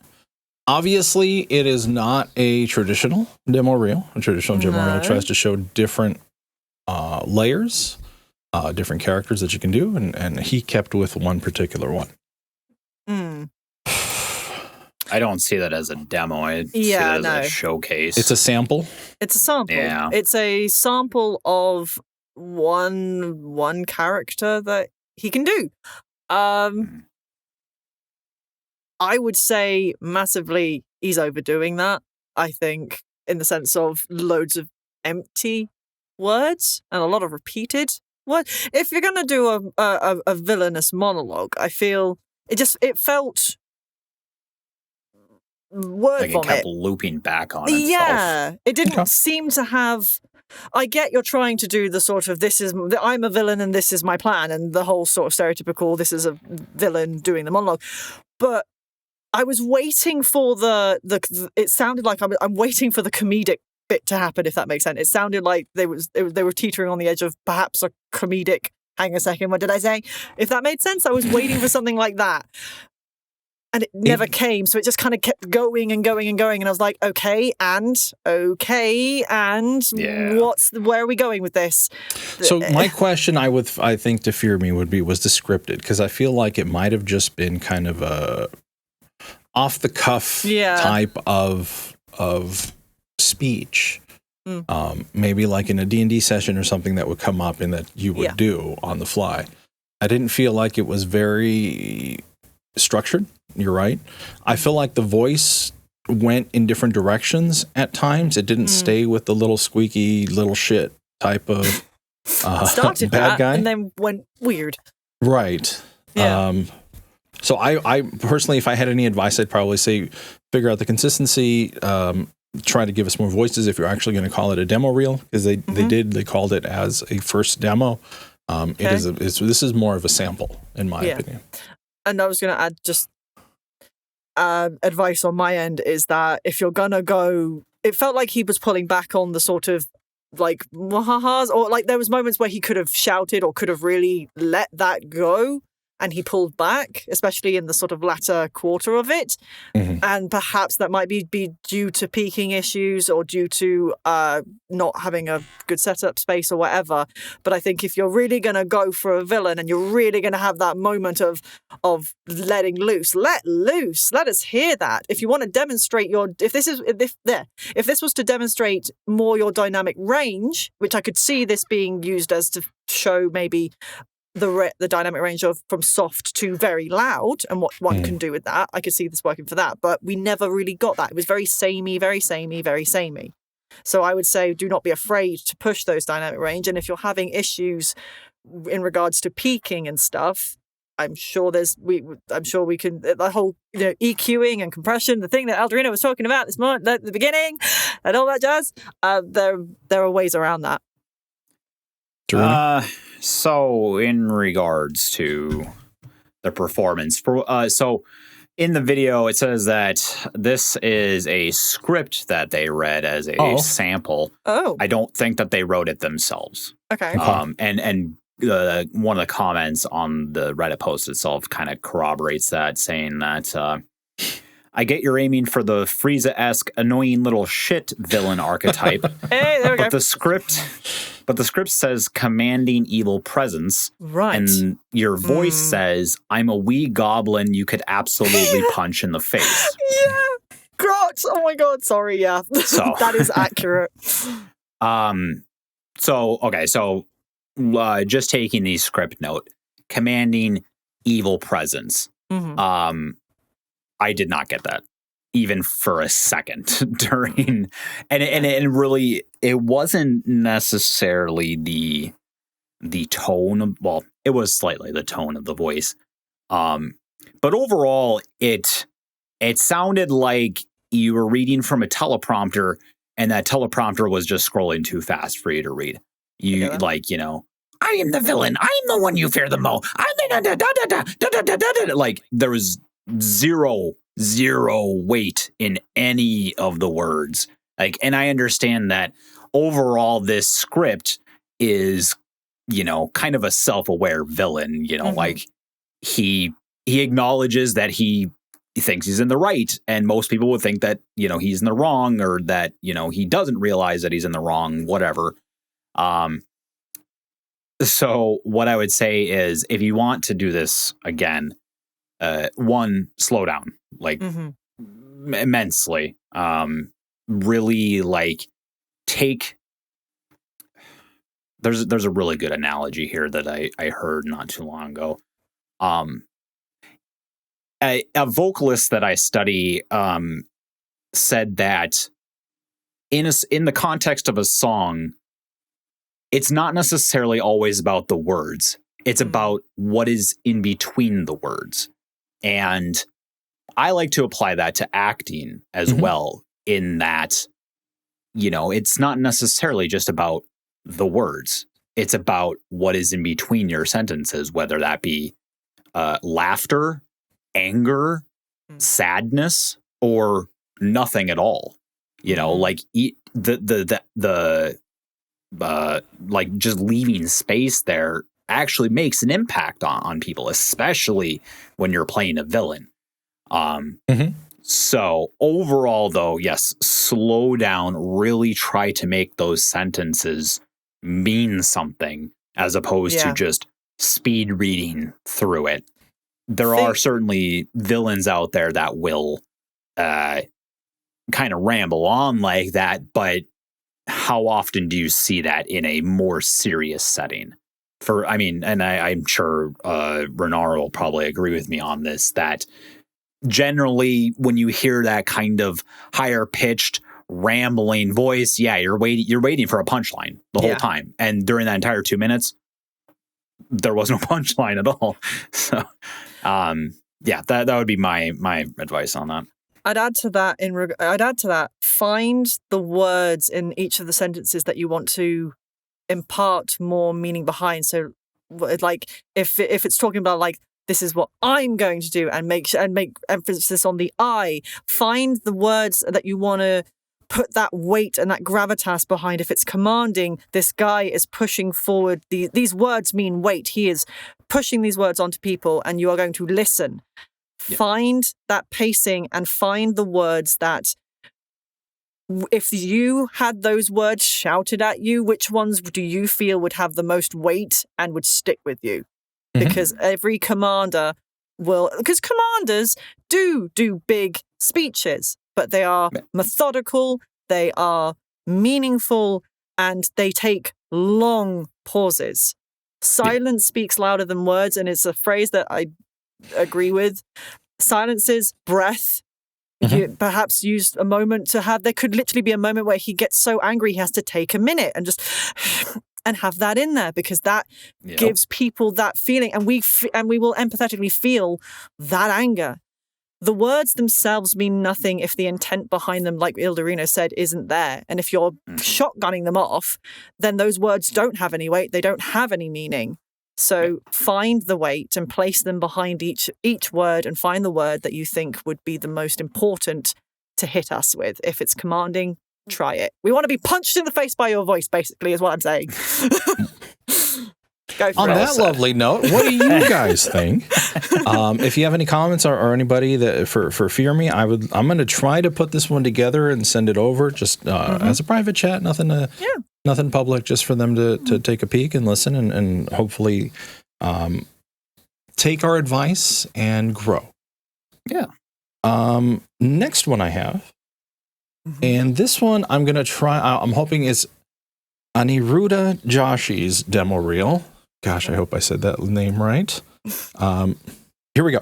C: Obviously, it is not a traditional demo reel. A traditional demo reel tries to show different layers, different characters that you can do, and he kept with one particular one.
A: I don't see that as a demo. I see that as a showcase.
C: It's a sample.
B: It's a sample.
A: Yeah.
B: It's a sample of one character that he can do. I would say massively he's overdoing that, I think, in the sense of loads of empty words and a lot of repeated words. If you're going to do a villainous monologue, I feel it felt word
A: Like it
B: vomit.
A: kept looping back on itself.
B: Yeah, it didn't
C: Okay.
B: seem to have. I get you're trying to do the sort of I'm a villain and this is my plan, and the whole sort of stereotypical this is a villain doing the monologue, but I was waiting for the. It sounded like I'm waiting for the comedic bit to happen, if that makes sense. It sounded like they were teetering on the edge of perhaps a comedic. Hang a second, what did I say? If that made sense, I was waiting for something like that. And it never came, so it just kind of kept going and going and going. And I was like, okay, and
A: Yeah.
B: where are we going with this?
C: So my question, I think to fear me would be, was the scripted? Because I feel like it might have just been kind of a off the cuff type of speech. Maybe like in a D&D session or something that would come up and that you would do on the fly. I didn't feel like it was very structured. You're right. I feel like the voice went in different directions at times. It didn't stay with the little squeaky little shit type of
B: Started
C: bad
B: that
C: guy.
B: and then went weird.
C: Right.
B: Yeah.
C: So I personally, if I had any advice, I'd probably say figure out the consistency, try to give us more voices if you're actually going to call it a demo reel, because they called it as a first demo. This is more of a sample, in my opinion.
B: And I was going to add just advice on my end is that if you're going to go, it felt like he was pulling back on the sort of like wahahas, or like there was moments where he could have shouted or could have really let that go. And he pulled back, especially in the sort of latter quarter of it. And perhaps that might be due to peaking issues or due to not having a good setup space or whatever. But I think if you're really going to go for a villain and you're really going to have that moment of letting loose, let loose. Let us hear that. If you want to demonstrate if this was to demonstrate more your dynamic range, which I could see this being used as to show maybe the dynamic range of from soft to very loud and what one can do with that. I could see this working for that, but we never really got that. It was very samey, very samey, very samey. So I would say do not be afraid to push those dynamic range. And if you're having issues in regards to peaking and stuff, I'm sure we can, the whole EQing and compression, the thing that Eldurrino was talking about this morning at the beginning and all that jazz, there are ways around that.
A: So in regards to the performance, so in the video it says that this is a script that they read as a sample. I don't think that they wrote it themselves.
B: Okay.
A: And one of the comments on the Reddit post itself kind of corroborates that, saying that I get you're aiming for the Frieza-esque annoying little shit villain archetype.
B: Hey, there we go.
A: But the script says commanding evil presence.
B: Right.
A: And your voice says, I'm a wee goblin you could absolutely punch in the face.
B: Yeah. Grot. Oh my god, sorry, yeah.
A: So
B: that is accurate.
A: So just taking the script note, commanding evil presence. I did not get that, even for a second during, and really, it wasn't necessarily the tone of, well, it was slightly the tone of the voice, but overall, it sounded like you were reading from a teleprompter, and that teleprompter was just scrolling too fast for you to read. I am the villain. I am the one you fear the most. I'm the like there was zero weight in any of the words. Like, and I understand that overall this script is, kind of a self-aware villain, like he acknowledges that he thinks he's in the right, and most people would think that, he's in the wrong, or that, he doesn't realize that he's in the wrong, whatever. So what I would say is, if you want to do this again, one, slow down, like immensely. Really, like, take. There's a really good analogy here that I heard not too long ago. A vocalist that I study said that in the context of a song, it's not necessarily always about the words. It's about what is in between the words. And I like to apply that to acting as well, in that, it's not necessarily just about the words. It's about what is in between your sentences, whether that be laughter, anger, sadness, or nothing at all. Like like just leaving space there actually makes an impact on people, especially when you're playing a villain. So overall, though, yes, slow down, really try to make those sentences mean something as opposed to just speed reading through it. There are certainly villains out there that will kind of ramble on like that, but how often do you see that in a more serious setting? I'm sure Renara will probably agree with me on this, that generally when you hear that kind of higher pitched rambling voice, you're waiting for a punchline the whole time. And during that entire 2 minutes, there was no punchline at all. So, that would be my advice on that.
B: I'd add to that, find the words in each of the sentences that you want to impart more meaning behind. So, like, if it's talking about, like, this is what I'm going to do, and make emphasis on the I, find the words that you want to put that weight and that gravitas behind. If it's commanding, this guy is pushing forward. These words mean weight. He is pushing these words onto people, and you are going to listen. Find that pacing and find the words that, if you had those words shouted at you, which ones do you feel would have the most weight and would stick with you? Because every commander because commanders do big speeches, but they are methodical, they are meaningful, and they take long pauses. Silence speaks louder than words, and it's a phrase that I agree with. Silence is breath. You perhaps use a moment to have, there could literally be a moment where he gets so angry he has to take a minute and just and have that in there, because that gives people that feeling, and we will empathetically feel that anger. The words themselves mean nothing if the intent behind them, like Eldurrino said, isn't there. And if you're shotgunning them off, then those words don't have any weight. They don't have any meaning. So find the weight and place them behind each word, and find the word that you think would be the most important to hit us with. If it's commanding, try it. We want to be punched in the face by your voice, basically, is what I'm saying. Go for
C: On
B: it.
C: that lovely note, what do you guys think? If you have any comments or anybody that for Fear Me, I'm going to try to put this one together and send it over just as a private chat. Nothing public, just for them to take a peek and listen and hopefully take our advice and grow.
A: Yeah.
C: Next one I have, and this one I'm going to try. I'm hoping is Aniruddha Joshi's demo reel. Gosh, I hope I said that name right. Here we go.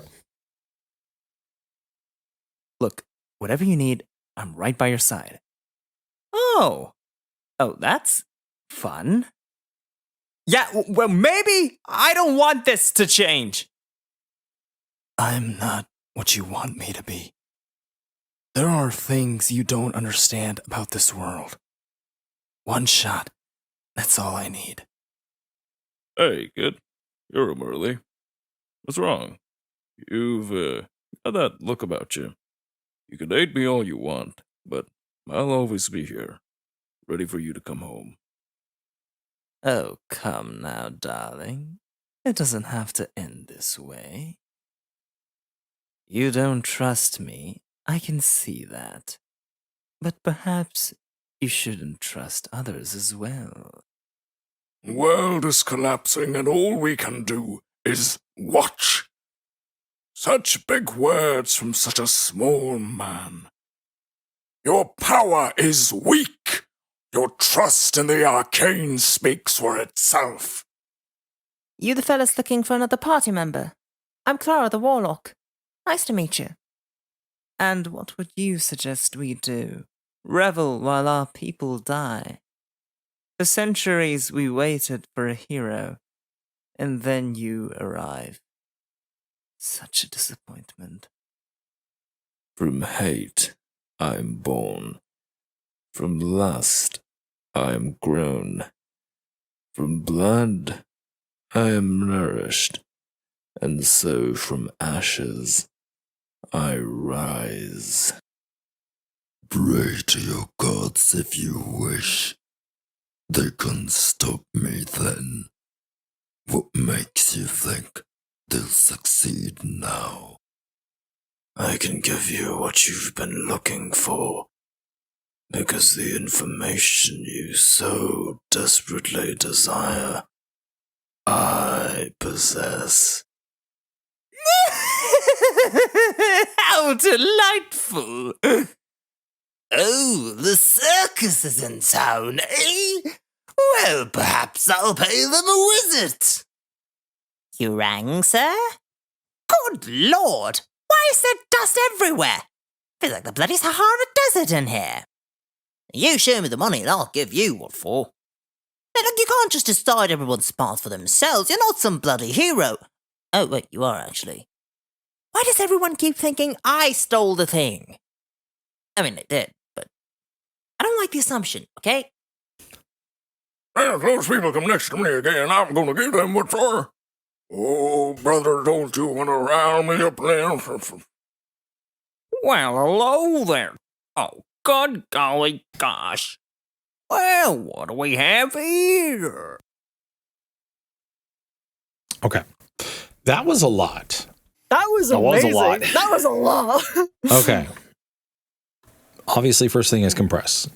G: Look, whatever you need, I'm right by your side. Oh, that's fun. Yeah, well, maybe I don't want this to change. I'm not what you want me to be. There are things you don't understand about this world. One shot, that's all I need.
H: Hey, kid. You're up early. What's wrong? You've got that look about you. You can date me all you want, but I'll always be here, ready for you to come home.
G: Oh, come now, darling. It doesn't have to end this way. You don't trust me, I can see that. But perhaps you shouldn't trust others as well.
I: The world is collapsing, and all we can do is watch. Such big words from such a small man. Your power is weak. Your trust in the arcane speaks for itself.
J: You the fellas looking for another party member? I'm Clara the Warlock. Nice to meet you.
G: And what would you suggest we do? Revel while our people die? For centuries we waited for a hero, and then you arrive. Such a disappointment.
H: From hate, I am born. From lust, I am grown. From blood, I am nourished. And so from ashes, I rise.
K: Pray to your gods if you wish. They can stop me then. What makes you think they'll succeed now?
H: I can give you what you've been looking for, because the information you so desperately desire, I possess.
F: How delightful! Oh, the circus is in town, eh? Well, perhaps I'll pay them a visit.
J: You rang, sir?
F: Good Lord! Why is there dust everywhere? Feels like the bloody Sahara Desert in here. You show me the money and I'll give you what for. Hey, look, you can't just decide everyone's smart for themselves. You're not some bloody hero. Oh, wait, you are actually. Why does everyone keep thinking I stole the thing? I mean, it did, but I don't like the assumption, okay?
I: If those people come next to me again, I'm gonna give them what for. Oh, brother, don't you want to round me up there?
F: Well, hello there. Oh, good golly gosh. Well, what do we have here?
C: Okay. That was a lot.
B: That was
A: That was a
B: amazing.
A: lot.
B: That was a lot.
C: Okay. Obviously, first thing is compress.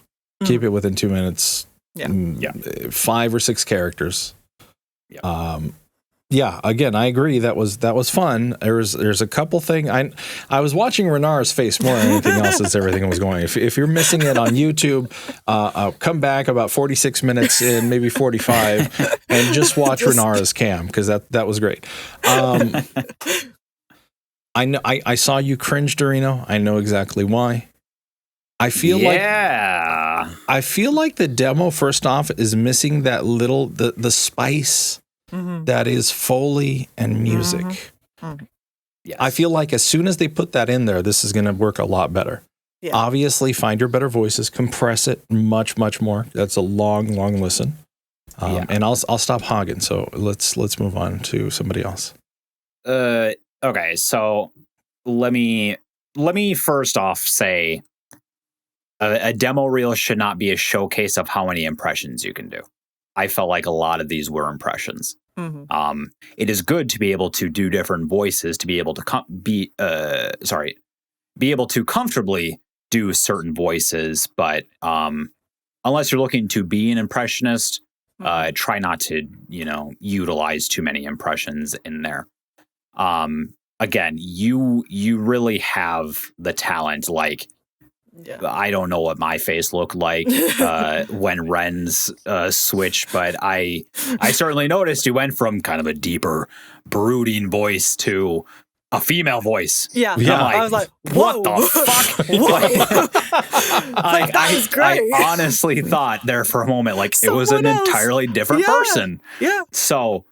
C: Keep it within 2 minutes.
B: Yeah.
C: 5 or 6 characters.
A: Yeah.
C: Yeah, again, I agree. That was fun. There's a couple things. I was watching Renara's face more than anything else as everything was going. If you're missing it on YouTube, come back about 46 minutes in, maybe 45, and just watch Renara's cam, because that was great. I know I saw you cringe, Eldurrino. I know exactly why. I feel like the demo, first off, is missing that little the spice that is Foley and music.
A: Yes.
C: I feel like as soon as they put that in there, this is going to work a lot better.
B: Yeah.
C: Obviously, find your better voices, compress it much more. That's a long listen. And I'll stop hogging. So let's move on to somebody else.
A: Okay, so let me first off say a demo reel should not be a showcase of how many impressions you can do. I felt like a lot of these were impressions. It is good to be able to do different voices, to be able to be able to comfortably do certain voices, but unless you're looking to be an impressionist, try not to, utilize too many impressions in there. Again, you really have the talent. Like, I don't know what my face looked like when Ren's switched, but I certainly noticed you went from kind of a deeper, brooding voice to a female voice.
B: Yeah.
A: I'm like,
B: I was like,
A: what the fuck?
B: That was great.
A: I honestly thought there for a moment, like, it was an
B: Someone else.
A: entirely different person.
B: Yeah.
A: So,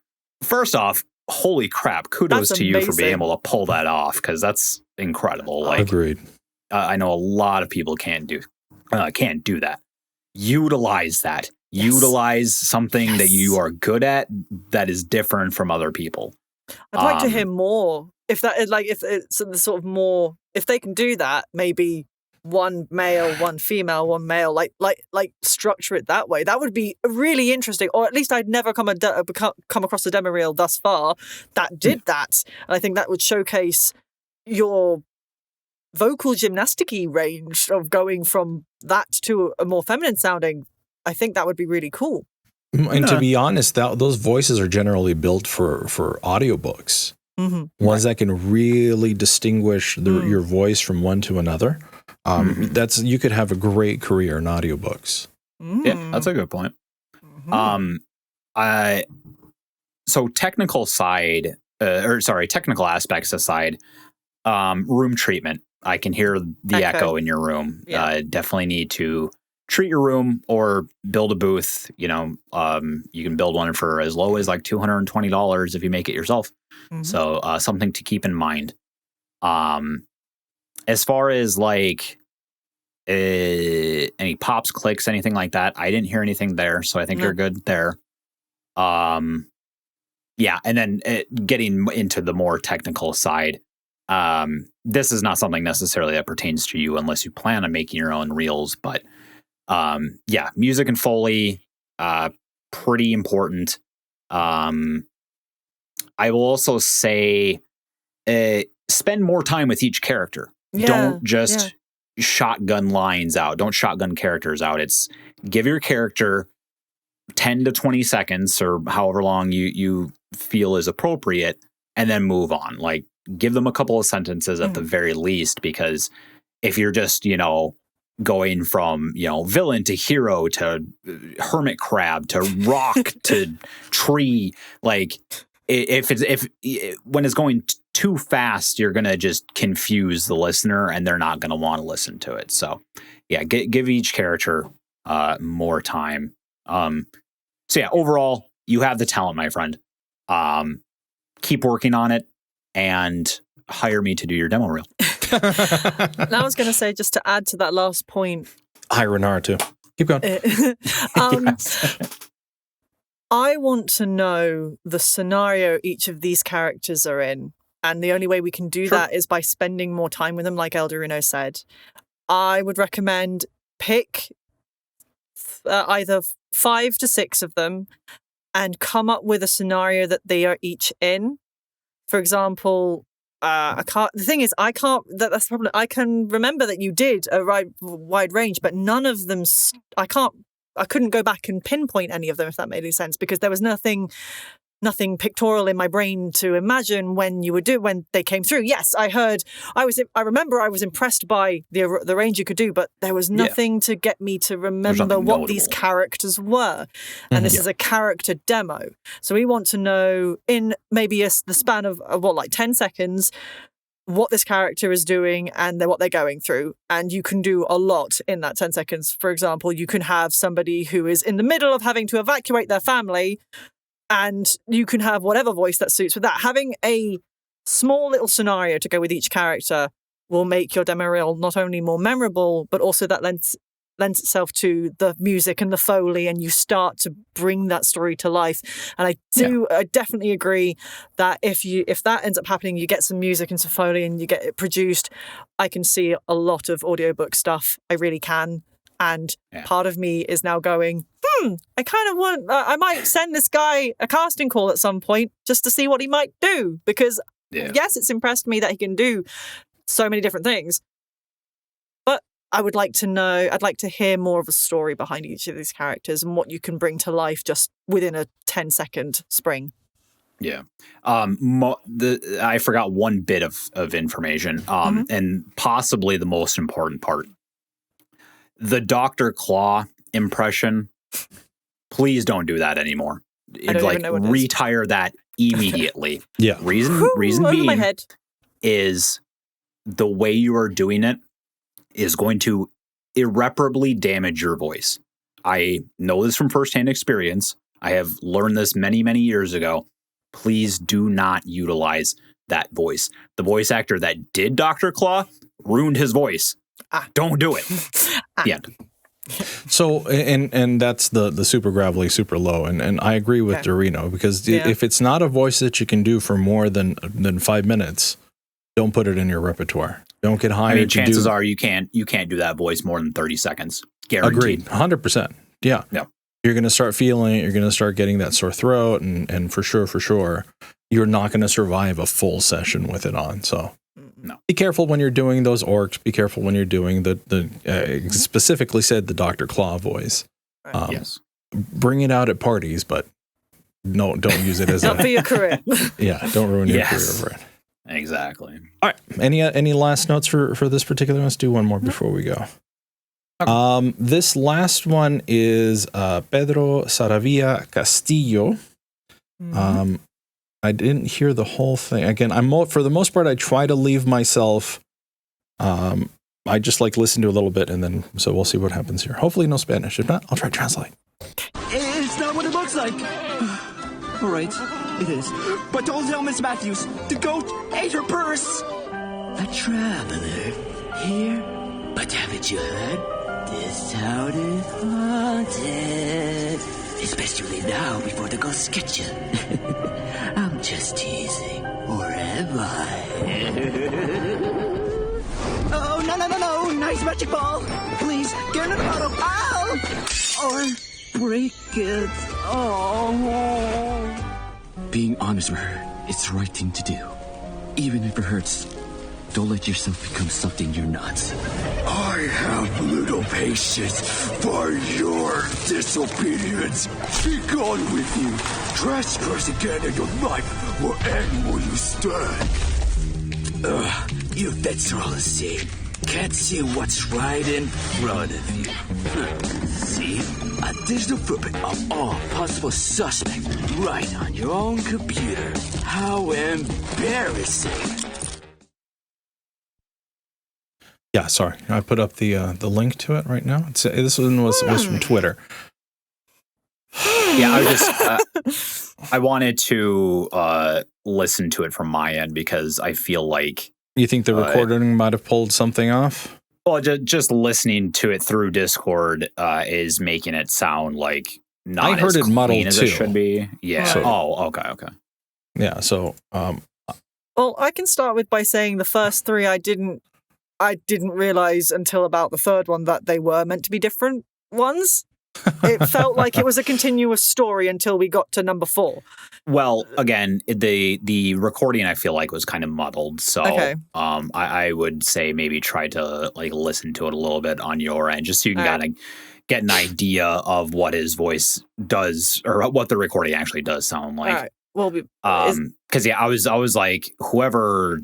A: first off, holy crap, kudos
B: That's
A: to you for being
B: amazing.
A: able to pull that off, because that's incredible. Like,
C: Agreed.
A: I know a lot of people can't do that. Utilize that.
B: Yes.
A: Utilize something that you are good at that is different from other people.
B: I'd like to hear more. If it's the sort of more, if they can do that, maybe one male, one female, one male, like structure it that way. That would be really interesting. Or at least I'd never come across a demo reel thus far that did that. And I think that would showcase your vocal gymnasticy range of going from that to a more feminine sounding. I think that would be really cool.
C: And to be honest, those voices are generally built for audiobooks. Ones that can really distinguish your voice from one to another. You could have a great career in audiobooks.
A: Yeah, that's a good point. So technical aspects aside, room treatment. I can hear the echo in your room.
B: Yeah.
A: Definitely need to treat your room or build a booth. You can build one for as low as like $220 if you make it yourself. So something to keep in mind. And As far as like any pops, clicks, anything like that, I didn't hear anything there, so I think you're good there. Yeah, and then getting into the more technical side, this is not something necessarily that pertains to you unless you plan on making your own reels, but yeah, music and Foley, pretty important. I will also say spend more time with each character.
B: Yeah,
A: Don't just shotgun lines out. Don't shotgun characters out. It's give your character 10 to 20 seconds or however long you feel is appropriate and then move on. Like give them a couple of sentences at the very least, because if you're just, going from, villain to hero to hermit crab to rock to tree, like when it's going too fast, you're going to just confuse the listener and they're not going to want to listen to it. So yeah, give each character more time. So yeah, overall, you have the talent, my friend. Keep working on it and hire me to do your demo reel.
B: Now I was going to say, just to add to that last point.
C: Hi, Renara, too. Keep going.
B: I want to know the scenario each of these characters are in. And the only way we can do that is by spending more time with them, like Eldurrino said. I would recommend pick either 5 to 6 of them and come up with a scenario that they are each in. For example, I can't. The thing is, I can't. That's the problem. I can remember that you did a wide range, but none of them. I couldn't go back and pinpoint any of them, if that made any sense, because there was nothing pictorial in my brain to imagine when they came through. Yes, I remember I was impressed by the range you could do, but there was nothing to get me to remember what these characters were. And this is a character demo. So we want to know in maybe the span of 10 seconds, what this character is doing and what they're going through. And you can do a lot in that 10 seconds. For example, you can have somebody who is in the middle of having to evacuate their family, and you can have whatever voice that suits with that. Having a small little scenario to go with each character will make your demo reel not only more memorable, but also that lends itself to the music and the Foley, and you start to bring that story to life. And I definitely agree that if that ends up happening, you get some music and some Foley and you get it produced, I can see a lot of audiobook stuff. I really can. And part of me is now going, I kind of want, I might send this guy a casting call at some point just to see what he might do. Because, yes, it's impressed me that he can do so many different things. But I would like to know, I'd like to hear more of a story behind each of these characters and what you can bring to life just within a 10-second spring.
A: Yeah. I forgot one bit of information, and possibly the most important part. The Dr. Claw impression, please don't do that anymore. Retire that immediately. Reason being is the way you are doing it is going to irreparably damage your voice. I know this from firsthand experience. I have learned this many, many years ago. Please do not utilize that voice. The voice actor that did Dr. Claw ruined his voice. Don't do it. The end.
C: So, and that's the super gravelly, super low. And I agree with Eldurrino, because if it's not a voice that you can do for more than 5 minutes, don't put it in your repertoire. Don't get hired.
A: I mean, chances are you can't do that voice more than 30 seconds. Guaranteed.
C: Agreed. 100%. Yeah. You're going to start feeling it. You're going to start getting that sore throat. And for sure, you're not going to survive a full session with it on. So be careful when you're doing those orcs. Be careful when you're doing the specifically said the Dr. Claw voice.
A: Yes.
C: Bring it out at parties, but no, don't use it as
B: not for your career.
C: Don't ruin your career over it.
A: Exactly.
C: All right. Any last notes for this particular? Let's do one more before we go. Okay. This last one is Pedro Saravia Castillo. I didn't hear the whole thing. Again, for the most part, I try to leave myself. I just listen to a little bit, and then so we'll see what happens here. Hopefully, no Spanish. If not, I'll try to translate.
L: It's not what it looks like. All right, it is. But don't tell Miss Matthews. The goat ate her purse. A traveler.
M: here, but haven't you heard? This town is haunted. It's best you leave now before the ghosts get you. I'm just teasing. Or am I?
L: Oh, no. Nice magic ball. Please, get into the bottle. Ow! Or break it. Oh.
M: Being honest with her, it's the right thing to do. Even if it hurts, don't let yourself become something you're not.
K: I have little patience for your disobedience. Be gone with you. Trespass again and your life will end where you stand.
M: You vets are all the same. Can't see what's right in front of you. See? A digital footprint of all possible suspects right on your own computer. How embarrassing.
C: Yeah, sorry. I put up the link to it right now. This one was from Twitter.
A: Yeah, I wanted to listen to it from my end because I feel like...
C: You think the recording might have pulled something off?
A: Well, just listening to it through Discord is making it sound like not
C: I heard
A: as
C: it
A: clean
C: muddled
A: as
C: too.
A: it should be. Yeah.
C: So-
A: okay.
C: Yeah, so...
B: Well, I can start by saying the first three I didn't realize until about the third one that they were meant to be different ones. It felt like it was a continuous story until we got to number 4.
A: Well, again, the recording I feel like was kind of muddled, so
B: Okay.
A: I would say maybe try to like listen to it a little bit on your end, just so you can kind of get an idea of what his voice does or what the recording actually does sound like.
B: All right. Well,
A: Because I was like, whoever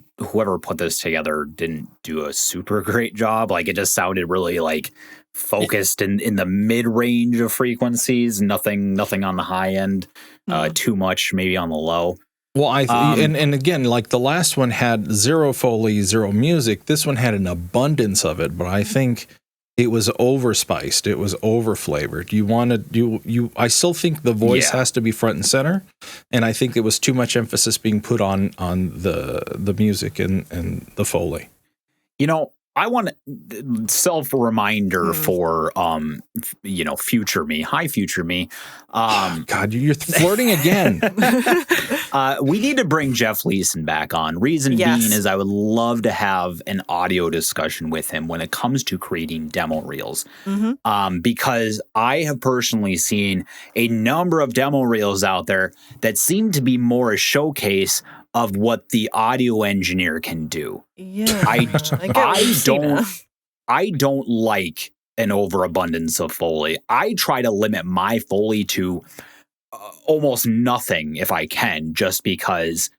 A: put this together didn't do a super great job. Like it just sounded really like focused in the mid range of frequencies. Nothing on the high end. Too much maybe on the low.
C: Well, and again, like the last one had 0 Foley, 0 music. This one had an abundance of it, but I think it was overspiced. It was overflavored. I still think the voice has to be front and center, and I think there was too much emphasis being put on the music and the Foley.
A: You know, I want self-reminder for future me. Hi, future me.
C: God, you're flirting again.
A: We need to bring Jeff Leeson back on. Reason being is I would love to have an audio discussion with him when it comes to creating demo reels. Because I have personally seen a number of demo reels out there that seem to be more a showcase of what the audio engineer can do.
B: Yeah,
A: I don't like an overabundance of Foley. I try to limit my Foley to almost nothing if I can, just because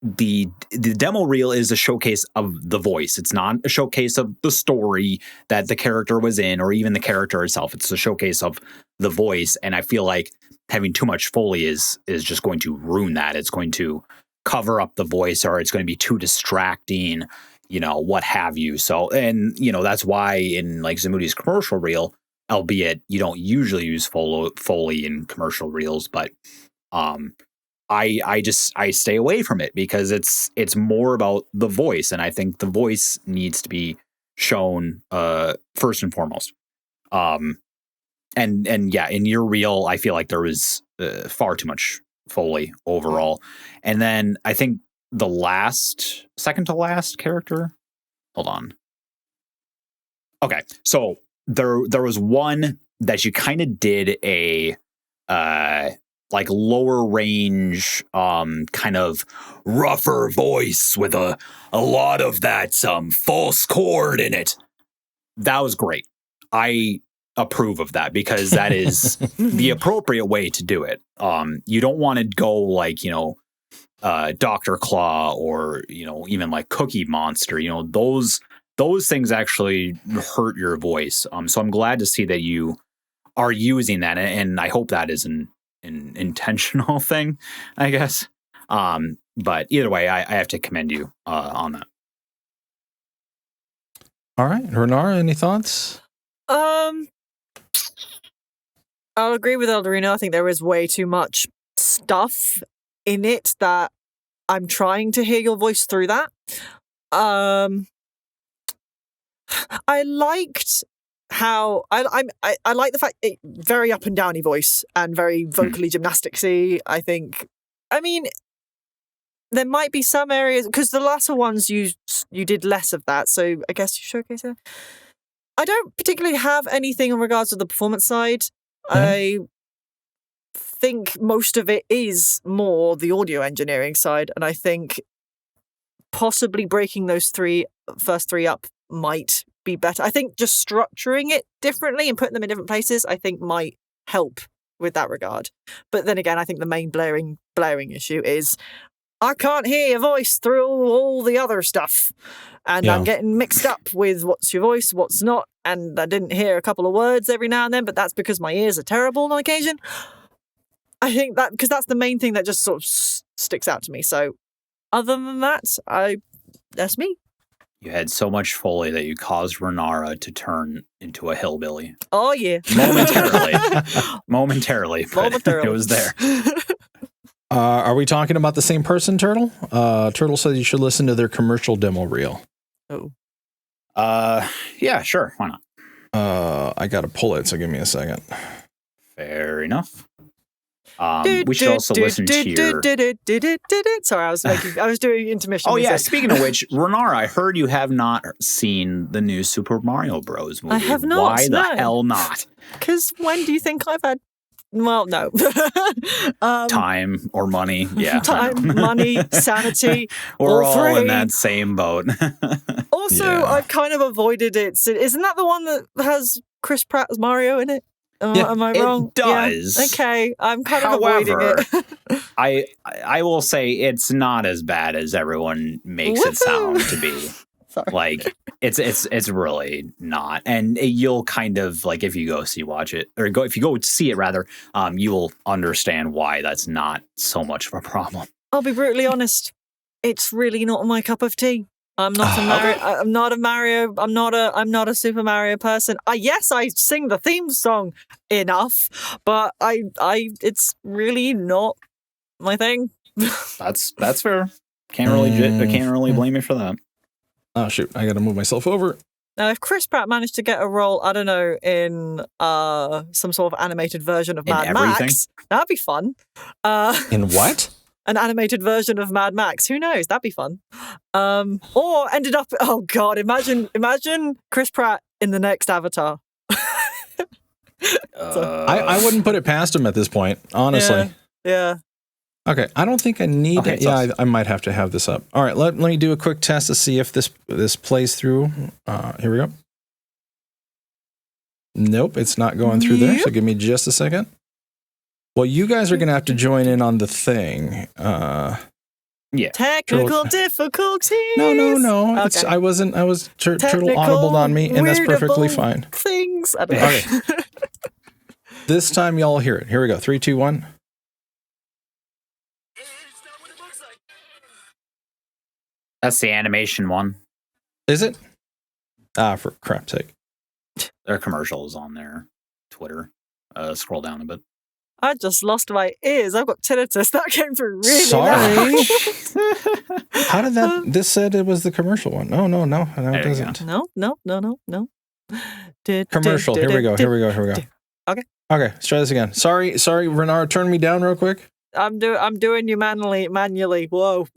A: the demo reel is a showcase of the voice. It's not a showcase of the story that the character was in or even the character itself. It's a showcase of the voice, and I feel like having too much Foley is just going to ruin that. It's going to cover up the voice, or it's going to be too distracting, what have you. So, and that's why in like Zamoody's commercial reel, albeit you don't usually use Foley in commercial reels, but I stay away from it because it's more about the voice, and I think the voice needs to be shown first and foremost. And yeah, in your reel, I feel like there was far too much Foley overall. And then I think the second to last character, hold on. Okay, so there was one that you kind of did a like lower range kind of rougher voice with a lot of that false chord in it. That was great. I approve of that because that is the appropriate way to do it. You don't want to go like, Dr. Claw or, even like Cookie Monster, those things actually hurt your voice. So I'm glad to see that you are using that. And I hope that is an intentional thing, I guess. But either way, I have to commend you on that.
C: All right. Renara, any thoughts?
B: I'll agree with Eldurrino. I think there is way too much stuff in it that I'm trying to hear your voice through that. I liked how I like the fact it very up and downy voice and very vocally gymnasticsy. I think. I mean, there might be some areas because the latter ones you did less of that, so I guess you showcase it. I don't particularly have anything in regards to the performance side. I think most of it is more the audio engineering side, and I think possibly breaking those first three up might be better. I think just structuring it differently and putting them in different places, I think might help with that regard. But then again, I think the main blaring issue is I can't hear your voice through all the other stuff. And I'm getting mixed up with what's your voice, what's not. And I didn't hear a couple of words every now and then, but that's because my ears are terrible on occasion. I think that because that's the main thing that just sort of sticks out to me. So other than that, that's me.
A: You had so much Foley that you caused Renara to turn into a hillbilly.
B: Oh, yeah.
A: Momentarily. It was there.
C: Are we talking about the same person, Turtle? Turtle said you should listen to their commercial demo reel.
B: Oh.
A: Yeah, sure. Why not?
C: I got to pull it, so give me a second.
A: Fair enough. We should also listen to your...
B: Sorry, I was doing intermission.
A: Oh, yeah. Speaking of which, Renara, I heard you have not seen the new Super Mario Bros. Movie.
B: I have not.
A: Why the hell not?
B: Because when do you think I've had... Well, no.
A: Time or money. Yeah.
B: Time, money, sanity.
A: We're all in that same boat.
B: Also, I've kind of avoided it. So isn't that the one that has Chris Pratt as Mario in it? Am I wrong?
A: It does.
B: Yeah. Okay, I'm kind of avoiding it.
A: I will say it's not as bad as everyone makes it sound to be.
B: Sorry.
A: Like it's really not, and you'll kind of like if you go watch it, or if you go see it rather, you will understand why that's not so much of a problem.
B: I'll be brutally honest, it's really not my cup of tea. I'm not a Mario. I'm not a Mario. I'm not a Super Mario person. Yes, I sing the theme song enough, but it's really not my thing.
A: That's fair. Can't really blame you for that.
C: Oh shoot! I got to move myself over.
B: Now, if Chris Pratt managed to get a role, I don't know, in some sort of animated version of Mad Max, that'd be fun.
C: In what?
B: An animated version of Mad Max. Who knows? That'd be fun. Or ended up. Oh God! Imagine Chris Pratt in the next Avatar.
C: I wouldn't put it past him at this point, honestly.
B: Yeah.
C: Okay, I don't think I need
A: Okay,
C: it. Yeah, I might have to have this up. All right, let me do a quick test to see if this plays through. Here we go. Nope, it's not going through there, so give me just a second. Well, you guys are going to have to join in on the thing.
A: Yeah.
B: Technical difficulties.
C: No.
B: Okay.
C: I was Turtle audible on me, and that's perfectly fine.
B: Things. I don't know.
C: Okay. This time y'all hear it. Here we go. 3, 2, 1.
A: That's the animation one.
C: Is it? For crap's sake.
A: There are commercials on their Twitter. Scroll down a bit.
B: I just lost my ears. I've got tinnitus. That came through really
C: Sorry.
B: loud.
C: How did that? This said it was the commercial one. No, it doesn't.
B: No.
C: Commercial. Here we go.
B: Okay.
C: Okay, let's try this again. Sorry, Renara, turn me down real quick.
B: I'm doing you manually. Whoa.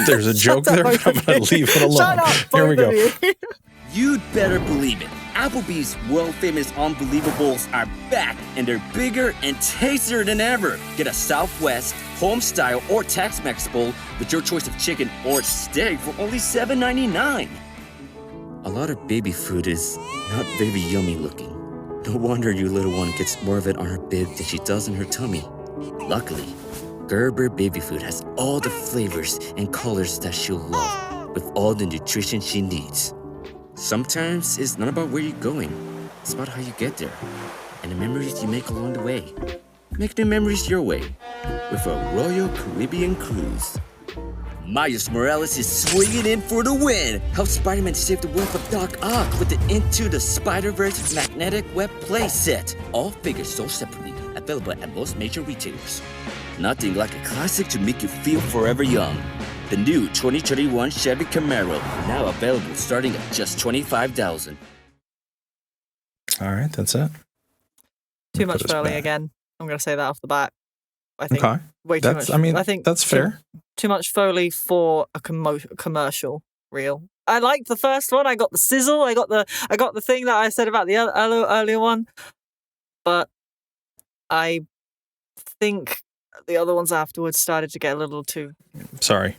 C: There's a joke there. I'm going to leave it alone.
B: Shut up,
C: Here we go.
M: You'd better believe it. Applebee's world-famous Unbelievables are back, and they're bigger and tastier than ever. Get a Southwest, Home-style, or Tex-Mex bowl with your choice of chicken or steak for only $7.99. A lot of baby food is not very yummy looking. No wonder your little one gets more of it on her bib than she does in her tummy. Luckily, Gerber baby food has all the flavors and colors that she'll love, with all the nutrition she needs. Sometimes it's not about where you're going, it's about how you get there, and the memories you make along the way. Make new memories your way with a Royal Caribbean cruise. Miles Morales is swinging in for the win. Help Spider-Man save the world from Doc Ock with the Into the Spider-Verse magnetic web play set. All figures sold separately, available at most major retailers. Nothing like a classic to make you feel forever young.
N: the new 2021 Chevy Camaro, now available starting at just $25,000.
C: All right, that's it.
B: Too much Foley again. I'm going to say that off the bat. I think
C: Okay.
B: way too much.
C: I mean,
B: I think
C: that's fair.
B: Too much Foley for a commercial reel. I liked the first one. I got the sizzle. I got the thing that I said about the earlier one. But I think the other ones afterwards started to get a little too.
C: Sorry.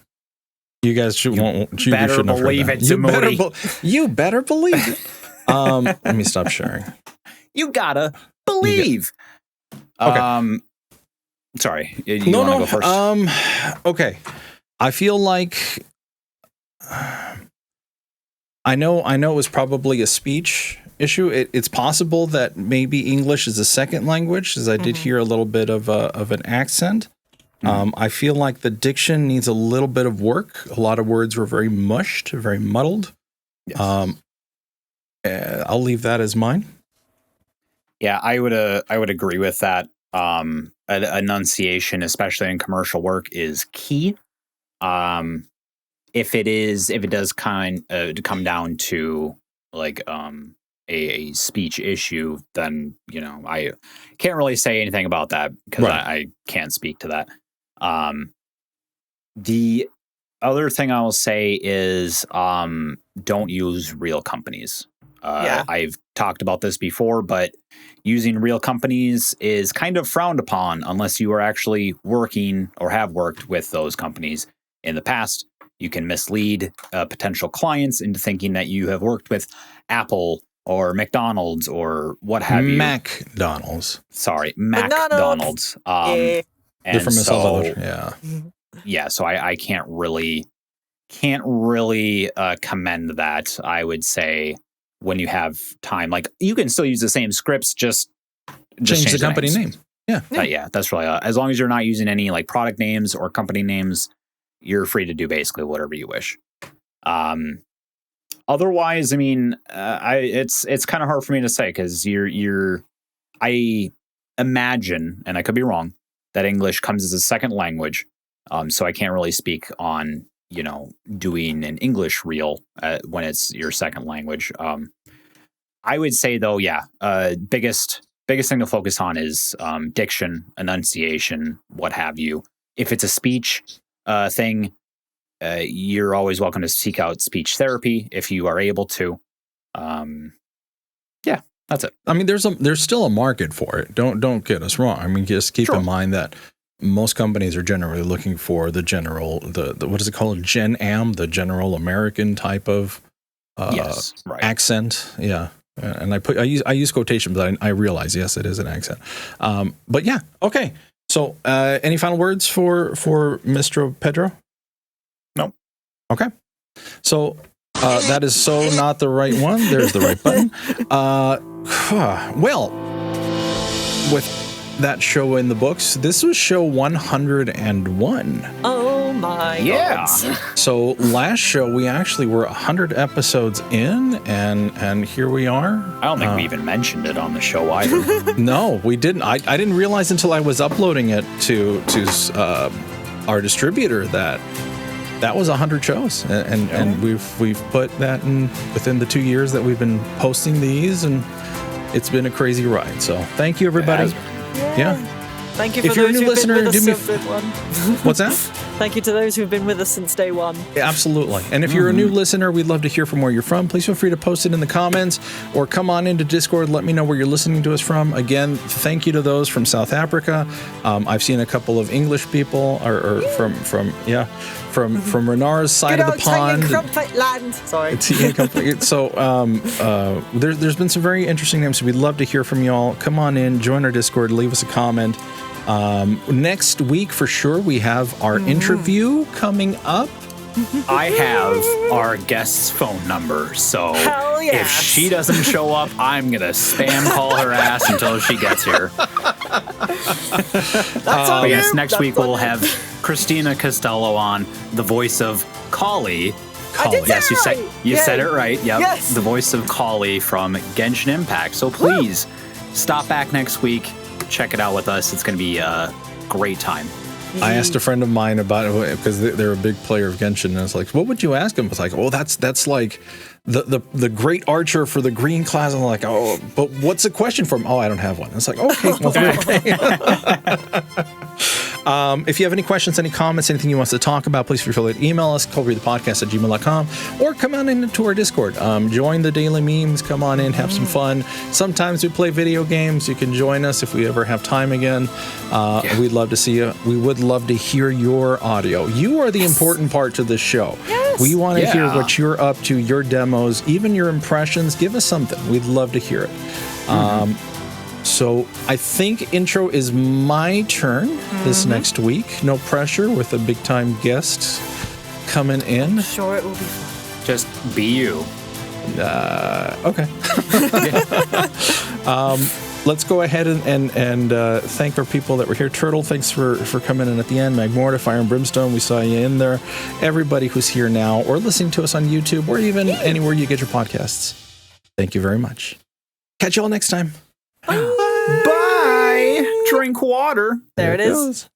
C: You guys should
A: better believe it, Zamoody.
C: You better believe it. Let me stop sharing.
A: You gotta believe.
C: Okay.
A: Sorry. You wanna go first?
C: Okay. I feel like I know it was probably a speech issue. It's possible that maybe English is a second language, as I did hear a little bit of an accent. I feel like the diction needs a little bit of work. A lot of words were very mushed, very muddled.
A: Yes.
C: I'll leave that as mine.
A: Yeah, I would agree with that. Enunciation, especially in commercial work, is key. If it does come down to like a speech issue, then I can't really say anything about that because I can't speak to that. The other thing I will say is don't use real companies. I've talked about this before, but using real companies is kind of frowned upon unless you are actually working or have worked with those companies in the past. You can mislead potential clients into thinking that you have worked with Apple or McDonald's or what have you.
C: McDonald's.
A: Sorry, McDonald's.
C: They're from
A: so, yeah, so I can't really commend that. I would say when you have time, like you can still use the same scripts, just
C: change the company name. Yeah.
A: Yeah, that's really as long as you're not using any like product names or company names, you're free to do basically whatever you wish. Otherwise, I mean, it's kind of hard for me to say because I imagine, and I could be wrong, that English comes as a second language. So I can't really speak on, doing an English reel when it's your second language. I would say though, biggest thing to focus on is diction, enunciation, what have you. If it's a speech thing, you're always welcome to seek out speech therapy if you are able to. Yeah, that's it.
C: I mean, there's still a market for it. Don't get us wrong. I mean, just keep in mind that most companies are generally looking for the what is it called? Gen Am, the general American type of accent. Yeah. And I use quotation, but I realize, yes, it is an accent. But yeah. Okay. So, any final words for Mr. Pedro?
A: No.
C: Okay. So, that is so not the right one. There's the right button. Well, with that show in the books, this was show 101.
B: Oh my God.
C: So last show we actually were 100 episodes in, and here we are.
A: I don't think we even mentioned it on the show either.
C: No, we didn't. I didn't realize until I was uploading it to our distributor that was 100 shows, and we've put that in within the 2 years that we've been posting these, and it's been a crazy ride. So thank you, everybody. Yeah.
B: Thank you for
C: if you're a
B: those
C: new
B: who've
C: listener,
B: been with
C: do
B: us
C: me
B: since day one.
C: What's that?
B: Thank you to those who've been with us since day one.
C: Yeah, absolutely. And if you're a new listener, we'd love to hear from where you're from. Please feel free to post it in the comments or come on into Discord. Let me know where you're listening to us from. Again, thank you to those from South Africa. I've seen a couple of English people or from Renara's side of the pond.
B: Crumpet land. Sorry.
C: So there's been some very interesting names. So we'd love to hear from y'all. Come on in, join our Discord, leave us a comment. Next week, for sure, we have our interview coming up.
A: I have our guest's phone number, so if she doesn't show up, I'm going to spam call her ass until she gets here. But yes, next week we'll have Christina Costello on, the voice of Kali. Yes, you said it right. Yep. Yes. The voice of Kali from Genshin Impact. So please stop back next week. Check it out with us. It's going to be a great time.
C: I asked a friend of mine about it because they're a big player of Genshin, and I was like, "What would you ask him?" It's like, "Oh, that's like the great archer for the green class." I'm like, "Oh, but what's the question for him?" "Oh, I don't have one." It's like, "Okay, well, if you have any questions, any comments, anything you want us to talk about, please feel free to email us, ColdReadthePodcast@gmail.com, or come on into our Discord. Join the daily memes. Come on in, have some fun. Sometimes we play video games. You can join us if we ever have time again. We'd love to see you. We would love to hear your audio. You are the important part to this show.
B: Yes.
C: We want to hear what you're up to, your demos, even your impressions. Give us something. We'd love to hear it. So I think intro is my turn this next week. No pressure with a big time guest coming in.
B: Sure, it will be fun.
A: Just be you.
C: Okay. Let's go ahead and thank our people that were here. Turtle, thanks for coming in at the end. Magmorta, Fire and Brimstone, we saw you in there. Everybody who's here now or listening to us on YouTube or even anywhere you get your podcasts. Thank you very much. Catch y'all next time.
A: Bye. Drink water.
B: There it is.